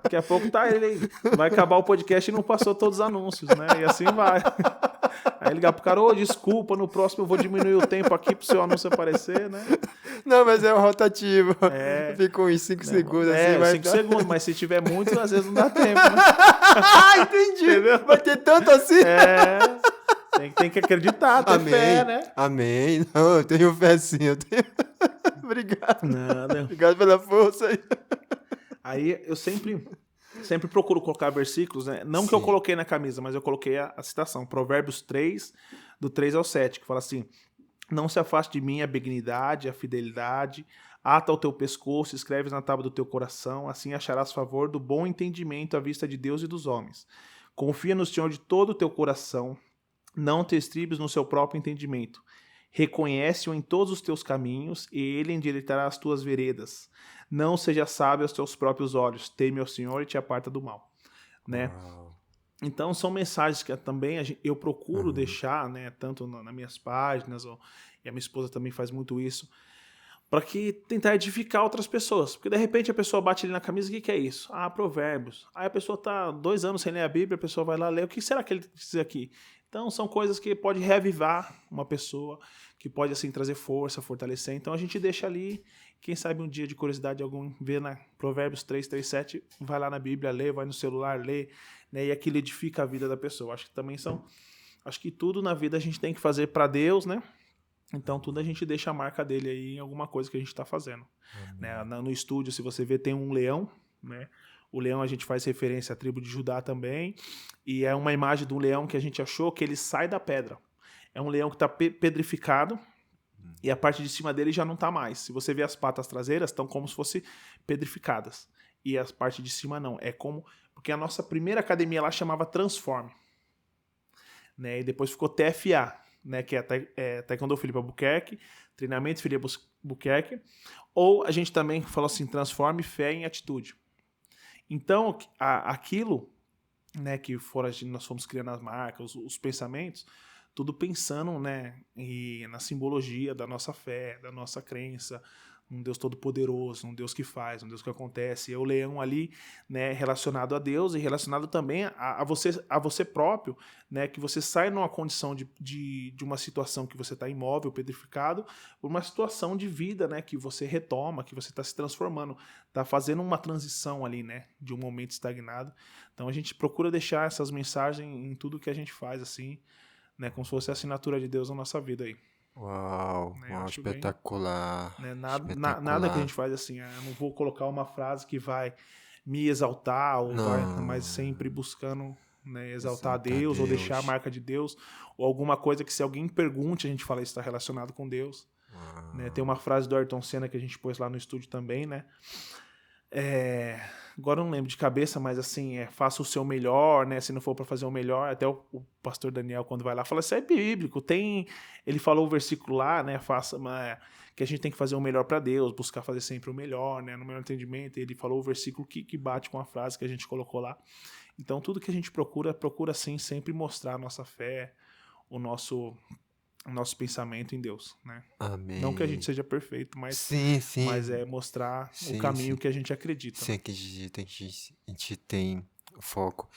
Daqui a pouco ele vai acabar o podcast e não passou todos os anúncios, né? E assim vai. Aí ligar pro cara, desculpa, no próximo eu vou diminuir o tempo aqui pro seu anúncio aparecer, né? Não, mas é um rotativo. Fica uns 5 segundos assim. 5 segundos, mas se tiver muito, às vezes não dá tempo, né? Entendi. Entendeu? Vai ter tanto assim. Tem que acreditar, ter fé, né? Amém. Não, eu tenho fé sim, Obrigado. Nada. Obrigado pela força aí. Aí eu sempre procuro colocar versículos, né? Não que eu coloquei na camisa, mas eu coloquei a citação. Provérbios 3, do 3 ao 7, que fala assim: não se afaste de mim a benignidade, a fidelidade, ata ao teu pescoço, escreves na tábua do teu coração, assim acharás favor do bom entendimento à vista de Deus e dos homens. Confia no Senhor de todo o teu coração, não te estribes no seu próprio entendimento. Reconhece-o em todos os teus caminhos, e ele endireitará as tuas veredas. Não seja sábio aos teus próprios olhos, teme ao Senhor e te aparta do mal. Né? Então são mensagens que também eu procuro deixar, né, tanto nas minhas páginas, e a minha esposa também faz muito isso, para que tentar edificar outras pessoas. Porque de repente a pessoa bate ali na camisa, o que é isso? Provérbios. Aí a pessoa está 2 anos sem ler a Bíblia, a pessoa vai lá ler, o que será que ele diz aqui? Então são coisas que pode reavivar uma pessoa, que pode assim trazer força, fortalecer. Então a gente deixa ali, quem sabe um dia de curiosidade algum vê na Provérbios 3, 3, 7, vai lá na Bíblia, lê, vai no celular, lê, né, e aquilo edifica a vida da pessoa. Acho que tudo na vida a gente tem que fazer para Deus, né? Então tudo a gente deixa a marca dele aí em alguma coisa que a gente está fazendo. Né? No estúdio, se você ver, tem um leão, né? O leão a gente faz referência à tribo de Judá também, e é uma imagem de um leão que a gente achou que ele sai da pedra. É um leão que está pedrificado, e a parte de cima dele já não está mais. Se você ver as patas traseiras, estão como se fossem pedrificadas. E a parte de cima não. É como... Porque a nossa primeira academia lá chamava Transforme. Né? E depois ficou TFA, né? Que é Taekwondo Felipe Albuquerque, Treinamento Felipe Albuquerque. Ou a gente também falou assim, Transforme Fé em Atitude. Então, aquilo, né, que nós fomos criando as marcas, os pensamentos, tudo pensando, né, na simbologia da nossa fé, da nossa crença, um Deus todo-poderoso, um Deus que faz, um Deus que acontece. E o leão ali, né, relacionado a Deus e relacionado também a você próprio, né, que você sai numa condição de uma situação que você está imóvel, petrificado, por uma situação de vida, né, que você retoma, que você está se transformando, está fazendo uma transição ali, né, de um momento estagnado. Então a gente procura deixar essas mensagens em tudo que a gente faz, assim, né, como se fosse a assinatura de Deus na nossa vida aí. Uau, Né, eu uau, acho bem, espetacular. né, nada que a Espetacular. gente faz assim, eu não vou colocar uma frase que vai me exaltar, ou vai, mas Não, sempre buscando, né, exaltar a exalta a Deus, ou deixar a Deus. marca de Deus, ou alguma coisa que se alguém pergunte, a gente fala isso está relacionado com Deus. Né? Tem Uau. uma frase do Ayrton Senna que a gente pôs lá no estúdio também, né? Agora eu não lembro de cabeça, mas assim, faça o seu melhor, né? Se não for para fazer o melhor, até o pastor Daniel, quando vai lá, fala: isso é bíblico. Ele falou o versículo lá, né? Que a gente tem que fazer o melhor para Deus, buscar fazer sempre o melhor, né? No melhor entendimento. Ele falou o versículo que bate com a frase que a gente colocou lá. Então, tudo que a gente procura sim sempre mostrar a nossa fé, o nosso pensamento em Deus, né? Não que a gente Amém. seja perfeito, Sim, mas sim. é mostrar o Sim, caminho sim. que a gente acredita, Sim, né? a gente tem foco.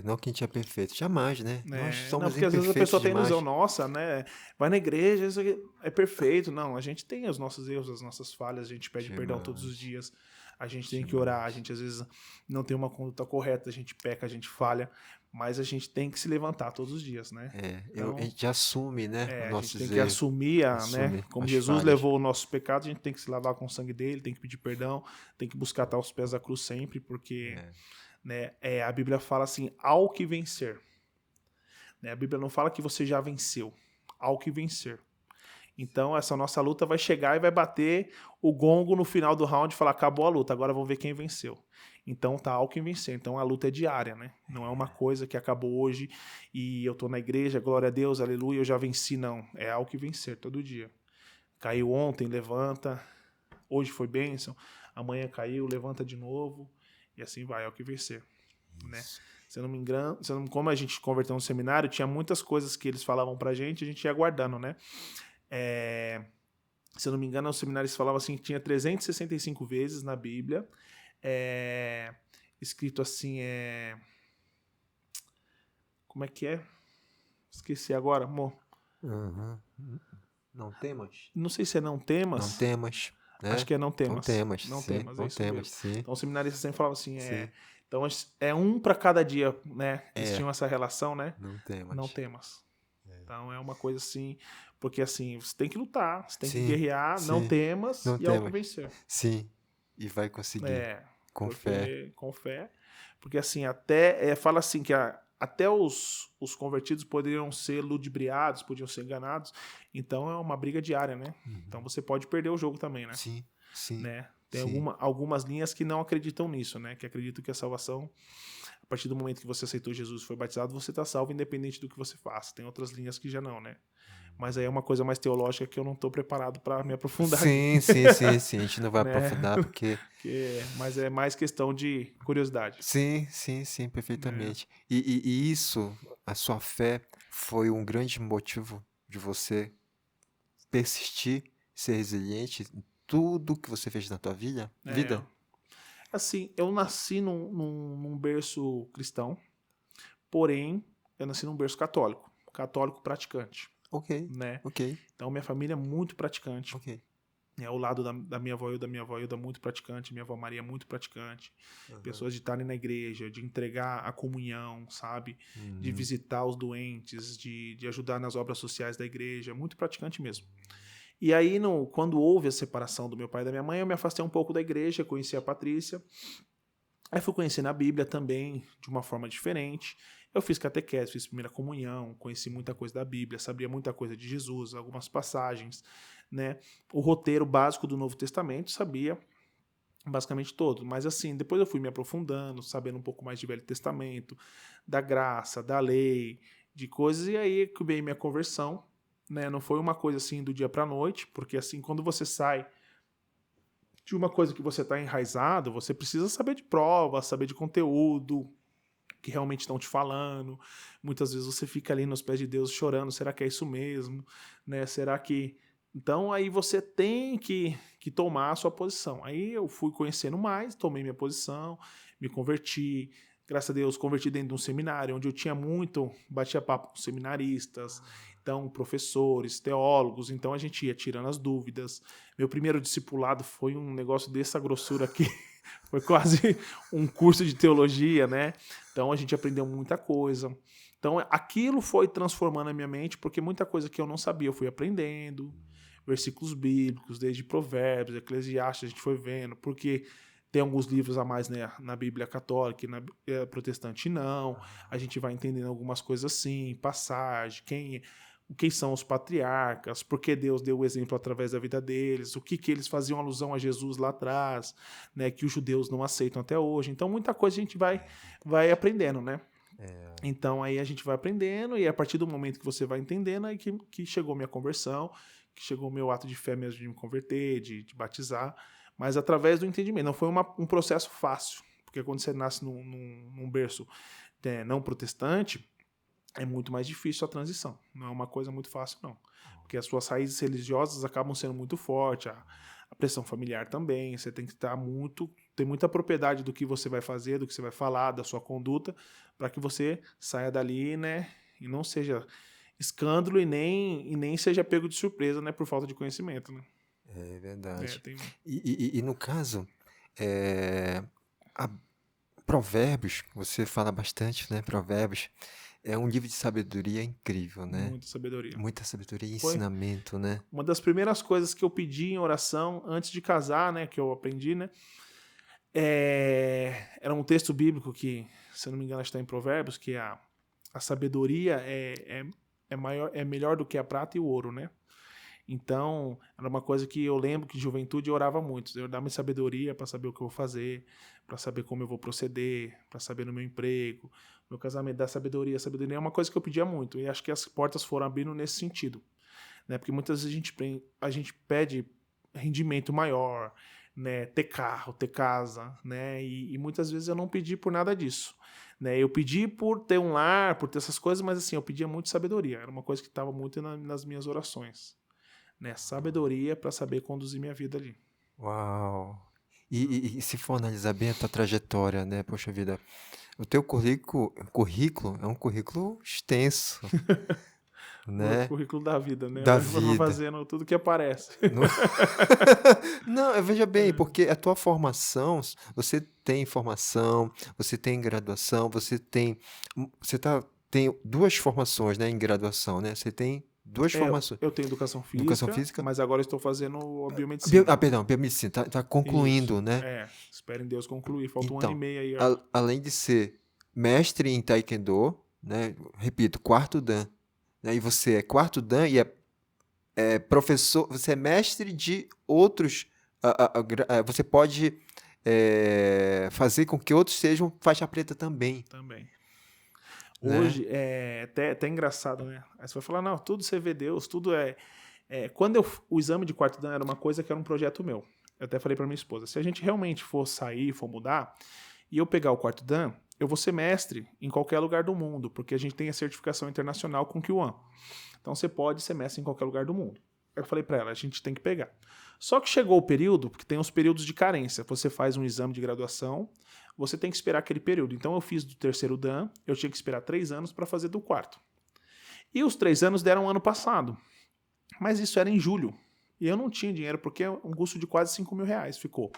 Não que a gente é perfeito. Jamais, né? Nós Não, somos porque às vezes a imperfeitos pessoa tem ilusão, demais. nossa, né? Vai na igreja, isso aqui é perfeito. Não, a gente tem os nossos erros, as nossas falhas, a gente pede perdão todos os Demais. dias. A gente tem que orar, a Demais. gente às vezes não tem uma conduta correta, a gente peca, a gente falha, mas a gente tem que se levantar todos os dias, né? A Então, gente assume, né? Os a gente tem nossos que erros. assumir, né? Assume Como as Jesus falhas. levou os nossos pecados, a gente tem que se lavar com o sangue dele, tem que pedir perdão, tem que buscar estar aos pés da cruz sempre, porque, É. né, a Bíblia fala assim, ao que vencer. Né? A Bíblia não fala que você já venceu, ao que vencer. Então, essa nossa luta vai chegar e vai bater o gongo no final do round e falar: acabou a luta, agora vamos ver quem venceu. Então, tá ao que vencer. Então, a luta é diária, né? Não é uma coisa que acabou hoje e eu tô na igreja, glória a Deus, aleluia, eu já venci, não. É ao que vencer todo dia. Caiu ontem, levanta. Hoje foi bênção. Amanhã caiu, levanta de novo. E assim vai, ao que vencer. Né? Isso. Se eu não me engano, como a gente converteu no seminário, tinha muitas coisas que eles falavam pra gente, a gente ia guardando, né? Se eu não me engano, o seminário falava assim que tinha 365 vezes na Bíblia, escrito assim, como é que é? Esqueci agora, amor. Uhum. Não temas? Não sei se é não Não temas. temas, Acho né? que é não Não temas. temas, Não sim. temas, é Não isso temas, mesmo. sim. Então o seminarista sempre falava assim, Sim. então é um para cada dia, né? Eles É, tinham essa relação, né? não Não temas. temas. Então é uma coisa assim, porque assim, você tem que lutar, você tem que Sim, guerrear, não sim. temas Não e ao que temas. vencer. Sim. E vai conseguir. Com fé. Porque com fé, porque assim, fala assim que até os convertidos poderiam ser ludibriados, podiam ser enganados, então é uma briga diária, né? Então você pode perder o jogo também, né? Sim, sim, Né? Tem sim. algumas linhas que não acreditam nisso, né? Que acreditam que a salvação, a partir do momento que você aceitou Jesus e foi batizado, você está salvo independente do que você faça. Tem outras linhas que já não, né? Mas aí é uma coisa mais teológica que eu não estou preparado para me aprofundar aqui. Sim, sim, sim, sim. A gente não vai Né? aprofundar porque. Mas é mais questão de curiosidade. Sim, sim, sim, Né? perfeitamente. E isso, a sua fé, foi um grande motivo de você persistir, ser resiliente em tudo que você fez na tua vida? É, assim, eu nasci num berço cristão, porém, eu nasci num berço católico praticante, Ok, né? ok, Então, minha família é muito praticante. ok. O lado da minha avó e da minha avó Ilda muito praticante, minha avó Maria muito praticante. Pessoas de estarem na igreja, de entregar a comunhão, sabe? De visitar os doentes, de ajudar nas obras sociais da igreja, muito praticante mesmo. E aí, quando houve a separação do meu pai e da minha mãe, eu me afastei um pouco da igreja, conheci a Patrícia. Aí fui conhecendo a Bíblia também, de uma forma diferente. Eu fiz catequese, fiz primeira comunhão, conheci muita coisa da Bíblia, sabia muita coisa de Jesus, algumas passagens, né? O roteiro básico do Novo Testamento, sabia basicamente todo. Mas assim, depois eu fui me aprofundando, sabendo um pouco mais de Velho Testamento, da graça, da lei, de coisas, e aí que veio minha conversão, né? Não foi uma coisa assim do dia para noite, porque assim, quando você sai de uma coisa que você está enraizado, você precisa saber de prova, saber de conteúdo, que realmente estão te falando. Muitas vezes você fica ali nos pés de Deus chorando, será que é isso mesmo? Né? Será que Então, aí você tem que tomar a sua posição. Aí eu fui conhecendo mais, tomei minha posição, me converti. Graças a Deus, converti dentro de um seminário, onde eu tinha batia papo com seminaristas, então professores, teólogos. Então, a gente ia tirando as dúvidas. Meu primeiro discipulado foi um negócio dessa grossura aqui. Foi quase um curso de teologia, né? Então, a gente aprendeu muita coisa. Então, aquilo foi transformando a minha mente, porque muita coisa que eu não sabia eu fui aprendendo. Versículos bíblicos, desde Provérbios, Eclesiastes, a gente foi vendo, porque tem alguns livros a mais, né, na Bíblia católica e na protestante não. A gente vai entendendo algumas coisas assim, passagem, quem são os patriarcas, por que Deus deu o exemplo através da vida deles, o que eles faziam alusão a Jesus lá atrás, né, que os judeus não aceitam até hoje. Então, muita coisa a gente vai aprendendo, né? Então, aí a gente vai aprendendo, e a partir do momento que você vai entendendo, aí que chegou minha conversão, que chegou o meu ato de fé mesmo de me converter, de batizar, mas através do entendimento. Não foi um processo fácil, porque quando você nasce num berço não protestante, é muito mais difícil a transição. Não é uma coisa muito fácil, não. Porque as suas raízes religiosas acabam sendo muito fortes, a pressão familiar também, você tem que ter muita propriedade do que você vai fazer, do que você vai falar, da sua conduta, para que você saia dali, né, e não seja escândalo e nem seja pego de surpresa, né, por falta de conhecimento, né? É verdade. Tem... E no caso, a Provérbios, você fala bastante, né? Provérbios é um livro de sabedoria incrível, né? Muita sabedoria. Muita sabedoria e Foi ensinamento, né? uma das primeiras coisas que eu pedi em oração antes de casar, né, que eu aprendi, né? Era um texto bíblico que, se eu não me engano, está em Provérbios, que a sabedoria é melhor do que a prata e o ouro, né? Então, era uma coisa que eu lembro que de juventude eu orava muito. Eu dava sabedoria para saber o que eu vou fazer, para saber como eu vou proceder, para saber no meu emprego, meu casamento, dar sabedoria. Sabedoria é uma coisa que eu pedia muito, e acho que as portas foram abrindo nesse sentido, né? Porque muitas vezes a gente pede rendimento maior, né? Ter carro, ter casa, né? E muitas vezes eu não pedi por nada disso, né? Eu pedi por ter um lar, por ter essas coisas, mas assim, eu pedia muito sabedoria. Era uma coisa que estava muito nas minhas orações, né? Sabedoria para saber conduzir minha vida ali. Uau! E se for analisar bem a tua trajetória, né? Poxa vida, o teu currículo é um currículo extenso, O né? currículo da vida, né? Da Vou vida. fazendo tudo que aparece. Não, não, veja bem, porque a tua formação, você tem formação, você tem graduação, tem duas formações, né, em graduação, né? Você tem duas formações. Eu tenho educação Educação física, física. mas agora eu estou fazendo a biomedicina. Perdão, biomedicina, tá concluindo, Isso. né? Espero em Deus concluir. Falta um ano e Então, meio aí. Ó. além de ser mestre em Taekwondo, né? Repito, quarto Dan, né? E você é quarto Dan e é professor, você é mestre de outros. Você pode fazer com que outros sejam faixa preta também. Também. Né? Hoje é até engraçado, né? Aí você vai falar, não, tudo você vê Deus, tudo quando o exame de quarto Dan era uma coisa que era um projeto meu. Eu até falei para minha esposa, se a gente realmente for sair, for mudar, e eu pegar o quarto Dan, eu vou ser mestre em qualquer lugar do mundo, porque a gente tem a certificação internacional com o Kyuan. Então você pode ser mestre em qualquer lugar do mundo. Eu falei para ela, a gente tem que pegar. Só que chegou o período, porque tem os períodos de carência. Você faz um exame de graduação, você tem que esperar aquele período. Então eu fiz do terceiro Dan, eu tinha que esperar 3 anos para fazer do quarto. E os 3 anos deram ano passado. Mas isso era em julho. E eu não tinha dinheiro, porque é um custo de quase 5 mil reais ficou,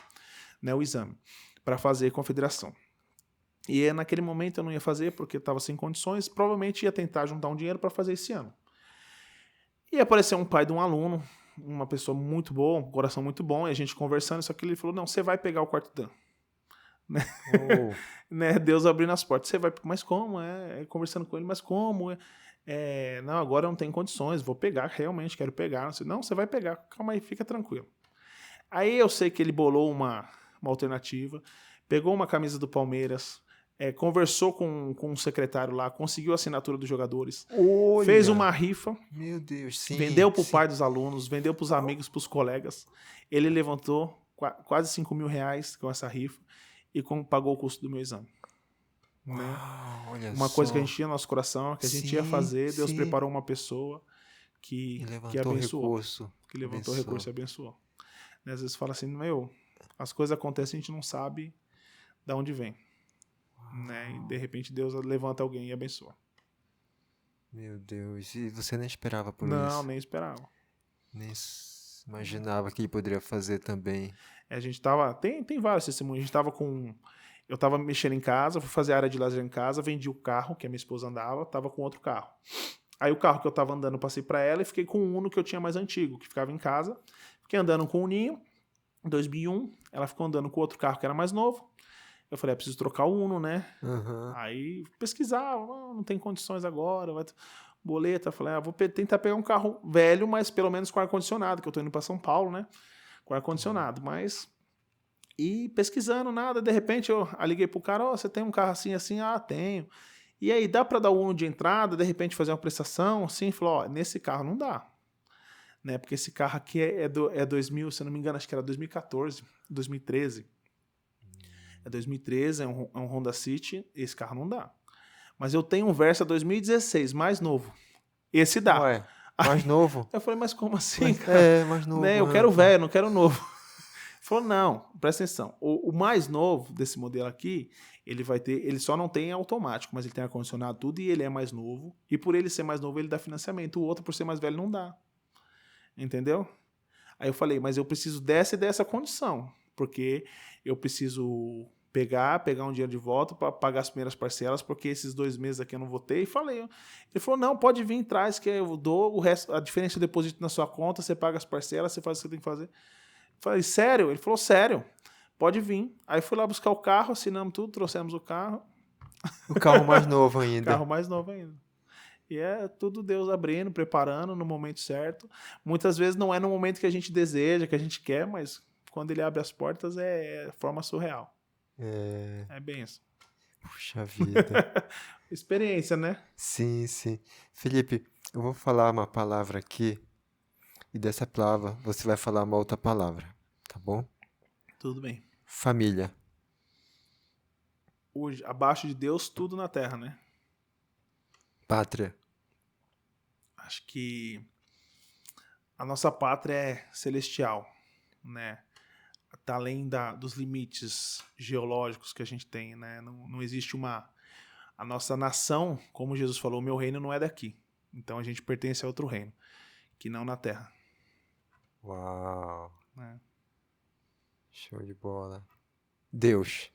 né, o exame, para fazer com a federação. E naquele momento eu não ia fazer, porque estava sem condições, provavelmente ia tentar juntar um dinheiro para fazer esse ano. E apareceu um pai de um aluno, uma pessoa muito boa, um coração muito bom, e a gente conversando, só que ele falou, não, você vai pegar o quarto Dan. Né? Oh. Né? Deus abrindo as portas. Você vai, mas como? Conversando com ele, mas como? Não, agora eu não tenho condições, vou pegar, realmente quero pegar. Não, você vai pegar, calma aí, fica tranquilo. Aí eu sei que ele bolou uma alternativa, pegou uma camisa do Palmeiras, conversou com um secretário lá, conseguiu a assinatura dos jogadores, Olha. fez uma rifa, meu Deus, sim, vendeu para o pai dos alunos, vendeu para os amigos, para os colegas. Ele levantou quase 5 mil reais com essa rifa e pagou o custo do meu exame. Uau, né? Olha Uma só. coisa que a gente tinha no nosso coração, que a gente ia fazer, Deus sim. preparou uma pessoa que E levantou abençoou. recurso. que levantou Abençoou. recurso e abençoou. Né, às vezes fala assim, as coisas acontecem, a gente não sabe de onde vem. Né? E de repente Deus levanta alguém e abençoa. Meu Deus, e você nem esperava por Não, isso? nem esperava. Nem imaginava que ele poderia fazer também. A gente tava. Tem vários testemunhos. A gente tava com. Eu tava mexendo em casa, fui fazer a área de lazer em casa, vendi o carro que a minha esposa andava, tava com outro carro. Aí o carro que eu tava andando, eu passei pra ela e fiquei com o Uno que eu tinha mais antigo, que ficava em casa. Fiquei andando com o Uninho, em 2001. Ela ficou andando com outro carro que era mais novo. Eu falei, preciso trocar o Uno, né? Aham. Aí pesquisar, não tem condições agora, vai boleta. Eu falei, vou tentar pegar um carro velho, mas pelo menos com ar-condicionado, que eu tô indo pra São Paulo, né? Com ar-condicionado, mas... E pesquisando, nada, de repente eu liguei pro cara, você tem um carro assim, assim? Ah, tenho. E aí, dá pra dar o Uno de entrada, de repente fazer uma prestação? Assim, falou, nesse carro não dá. Né? Porque esse carro aqui é 2000, se eu não me engano, acho que era 2014, 2013. É 2013, é um Honda City, esse carro não dá. Mas eu tenho um Versa 2016, mais novo. Esse dá. Ué, mais novo? Eu falei, mas como assim, cara? Mais novo. Né? Eu quero velho, não quero novo. Falou, não, presta atenção. O mais novo desse modelo aqui, ele só não tem automático, mas ele tem ar-condicionado, tudo, e ele é mais novo. E por ele ser mais novo, ele dá financiamento. O outro, por ser mais velho, não dá. Entendeu? Aí eu falei, mas eu preciso dessa e dessa condição. Porque eu preciso pegar um dinheiro de volta para pagar as primeiras parcelas, porque esses 2 meses aqui eu não vou ter. E falei. Ele falou, não, pode vir, traz, que eu dou o resto, a diferença eu deposito na sua conta, você paga as parcelas, você faz o que você tem que fazer. Falei, sério? Ele falou, sério, pode vir. Aí fui lá buscar o carro, assinamos tudo, trouxemos o carro. O carro mais novo ainda. Carro mais novo ainda. E é tudo Deus abrindo, preparando no momento certo. Muitas vezes não é no momento que a gente deseja, que a gente quer, mas quando ele abre as portas é forma surreal. É benção. Puxa vida. Experiência, né? Sim, sim. Felipe, eu vou falar uma palavra aqui e dessa palavra você vai falar uma outra palavra, tá bom? Tudo bem. Família. Hoje, abaixo de Deus, tudo na terra, né? Pátria. Acho que a nossa pátria é celestial, né? Tá além dos limites geológicos que a gente tem, né? Não existe a nossa nação, como Jesus falou, o meu reino não é daqui. Então a gente pertence a outro reino, que não na terra. Uau. Né? Show de bola. Deus.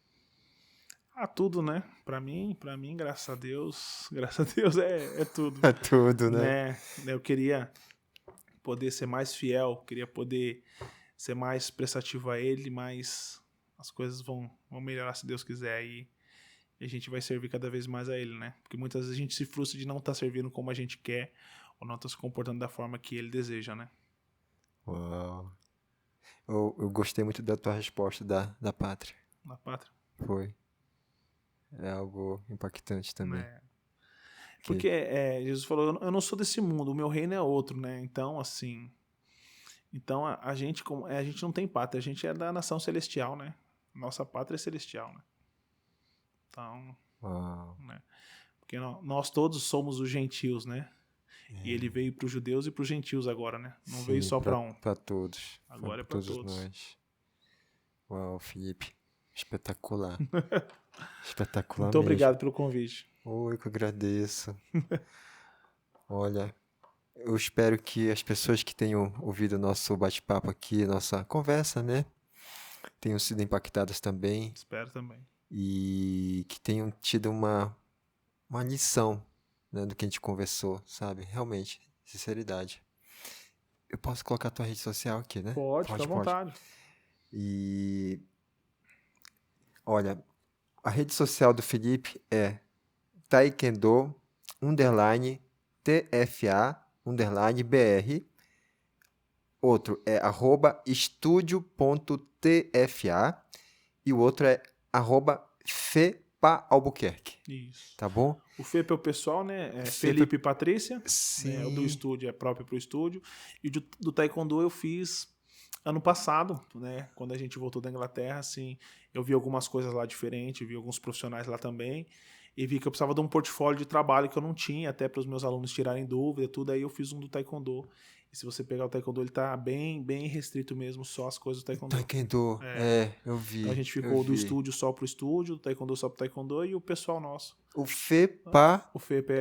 Tudo, né? Pra mim, graças a Deus é tudo. É tudo, né? Né? Eu queria poder ser mais fiel, queria poder ser mais prestativo a Ele, mas as coisas vão melhorar se Deus quiser e a gente vai servir cada vez mais a Ele, né? Porque muitas vezes a gente se frustra de não estar servindo como a gente quer ou não estar se comportando da forma que Ele deseja, né? Uau. Eu gostei muito da tua resposta da pátria. Na pátria. Foi. É algo impactante também. Né? Porque Jesus falou, eu não sou desse mundo, o meu reino é outro, né? Então, assim... Então, a gente não tem pátria, a gente é da nação celestial, né? Nossa pátria é celestial, né? Então, Uau. né? Porque nós todos somos os gentios, né? E ele veio para os judeus e para os gentios agora, né? Não veio só para um. Para todos. Agora é para todos. Nós. Uau, Felipe. Espetacular. Espetacular Muito mesmo. obrigado pelo convite. Oi, que eu agradeço. Olha, eu espero que as pessoas que tenham ouvido o nosso bate-papo aqui, nossa conversa, né? Tenham sido impactadas também. Espero também. E que tenham tido uma lição, né, do que a gente conversou, sabe? Realmente, sinceridade. Eu posso colocar a tua rede social aqui, né? Pode, fica à vontade. E olha, a rede social do Felipe é Taekwondo _TFA_BR. Outro é @estúdio.tfa e o outro é @FepaAlbuquerque. Isso. Tá bom? O FEP é o pessoal, né? É Felipe e Patrícia. Sim. Né? O do estúdio é próprio pro estúdio. E do Taekwondo eu fiz ano passado, né? Quando a gente voltou da Inglaterra, assim, eu vi algumas coisas lá diferentes, vi alguns profissionais lá também. E vi que eu precisava de um portfólio de trabalho que eu não tinha, até para os meus alunos tirarem dúvida, tudo. Aí eu fiz um do Taekwondo. E se você pegar o Taekwondo, ele tá bem, bem restrito mesmo, só as coisas do Taekwondo. Taekwondo, eu vi. Então a gente ficou do estúdio só pro estúdio, do Taekwondo só pro Taekwondo e o pessoal nosso. O FEPA... O FEP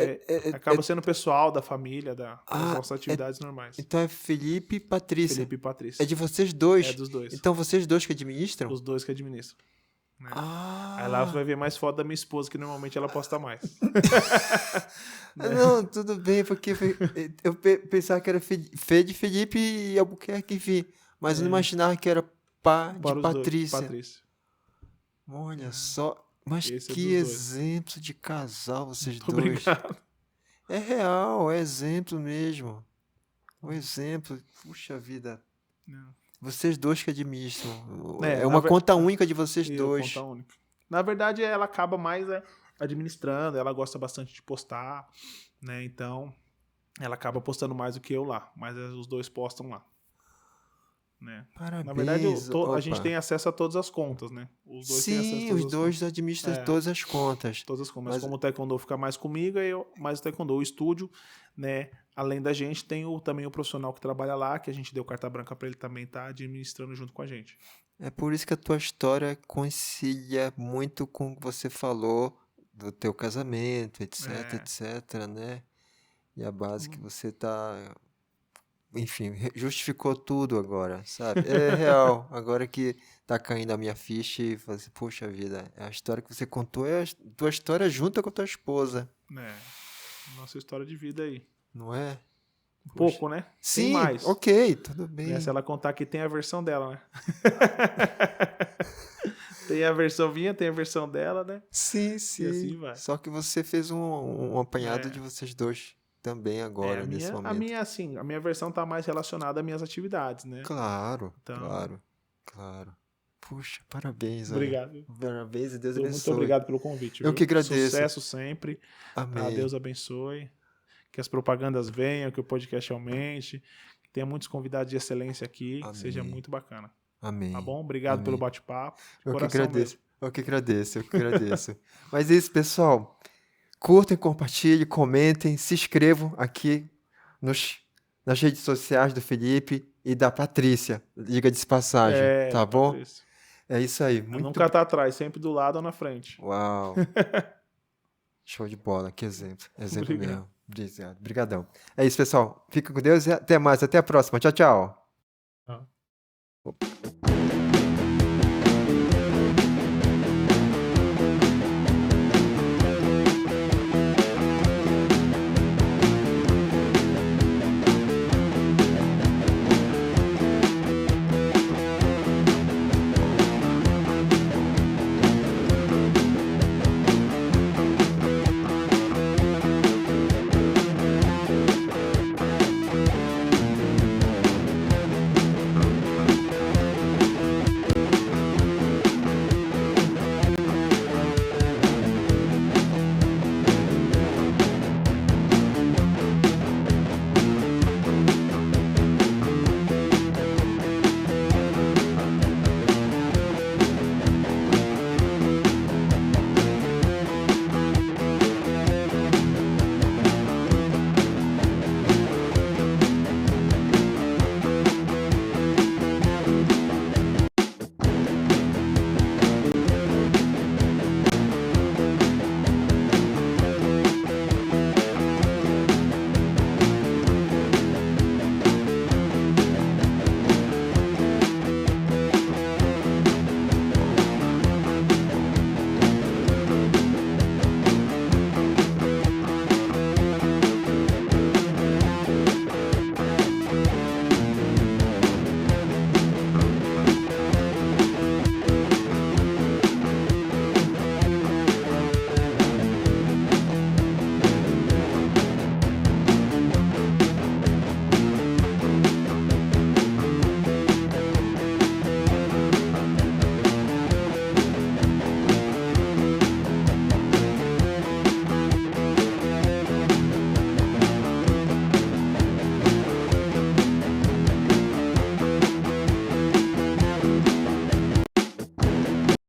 acaba sendo pessoal da família, das nossas atividades normais. Então é Felipe e Patrícia. Felipe e Patrícia. É de vocês dois? É dos dois. Então vocês dois que administram? Os dois que administram. Né? Ah. Aí lá você vai ver mais foto da minha esposa, que normalmente ela posta mais. Né? Não, tudo bem, porque eu pensava que era Fê de Felipe e Albuquerque, enfim. Mas eu não imaginava que era pá de Patrícia. Patrícia. Olha só. Mas Esse que é dos exemplo de casal vocês Muito dois. obrigado. É real, é exemplo mesmo. Um exemplo. Puxa vida. Não. Vocês dois que administram. É, É uma conta única de vocês dois. Conta única. Na verdade, ela acaba mais administrando, ela gosta bastante de postar, né? Então, ela acaba postando mais do que eu lá. Mas os dois postam lá. Né? Parabéns. Na verdade, a gente tem acesso a todas as contas, né? Os dois têm acesso a Sim, todas os as dois administram todas as contas. Todas as contas. Mas como o Taekwondo fica mais comigo, mais o Taekwondo, o estúdio, né? Além da gente, tem também o profissional que trabalha lá, que a gente deu carta branca para ele também estar administrando junto com a gente. É por isso que a tua história coincidia muito com o que você falou do teu casamento, etc, etc, né? E a base que você tá... Enfim, justificou tudo agora, sabe? É real. Agora que tá caindo a minha ficha e fala assim, poxa vida, a história que você contou é a tua história junto com a tua esposa. Nossa história de vida aí. Não é? Pouco, né? Sim, tem mais. Ok, tudo bem. Se ela contar que tem a versão dela, né? Tem a versão minha, tem a versão dela, né? Sim, sim. E assim vai. Só que você fez um apanhado de vocês dois também agora, nesse momento. A minha versão tá mais relacionada às minhas atividades, né? Claro, então... claro. Puxa, parabéns. Obrigado. Parabéns e Deus abençoe. Muito obrigado pelo convite. Eu que agradeço. Sucesso sempre. Amém. Deus abençoe. Que as propagandas venham, que o podcast aumente, que tenha muitos convidados de excelência aqui, que seja muito bacana. Amém. Tá bom? Obrigado pelo bate-papo. Eu que agradeço. Mas é isso, pessoal. Curtem, compartilhem, comentem, se inscrevam aqui nas redes sociais do Felipe e da Patrícia. Liga de passagem, tá bom? Patrícia. É isso aí. Nunca tá atrás, sempre do lado ou na frente. Uau. Show de bola, que exemplo. Exemplo mesmo. Obrigadão. É isso, pessoal. Fica com Deus e até mais. Até a próxima. Tchau, tchau.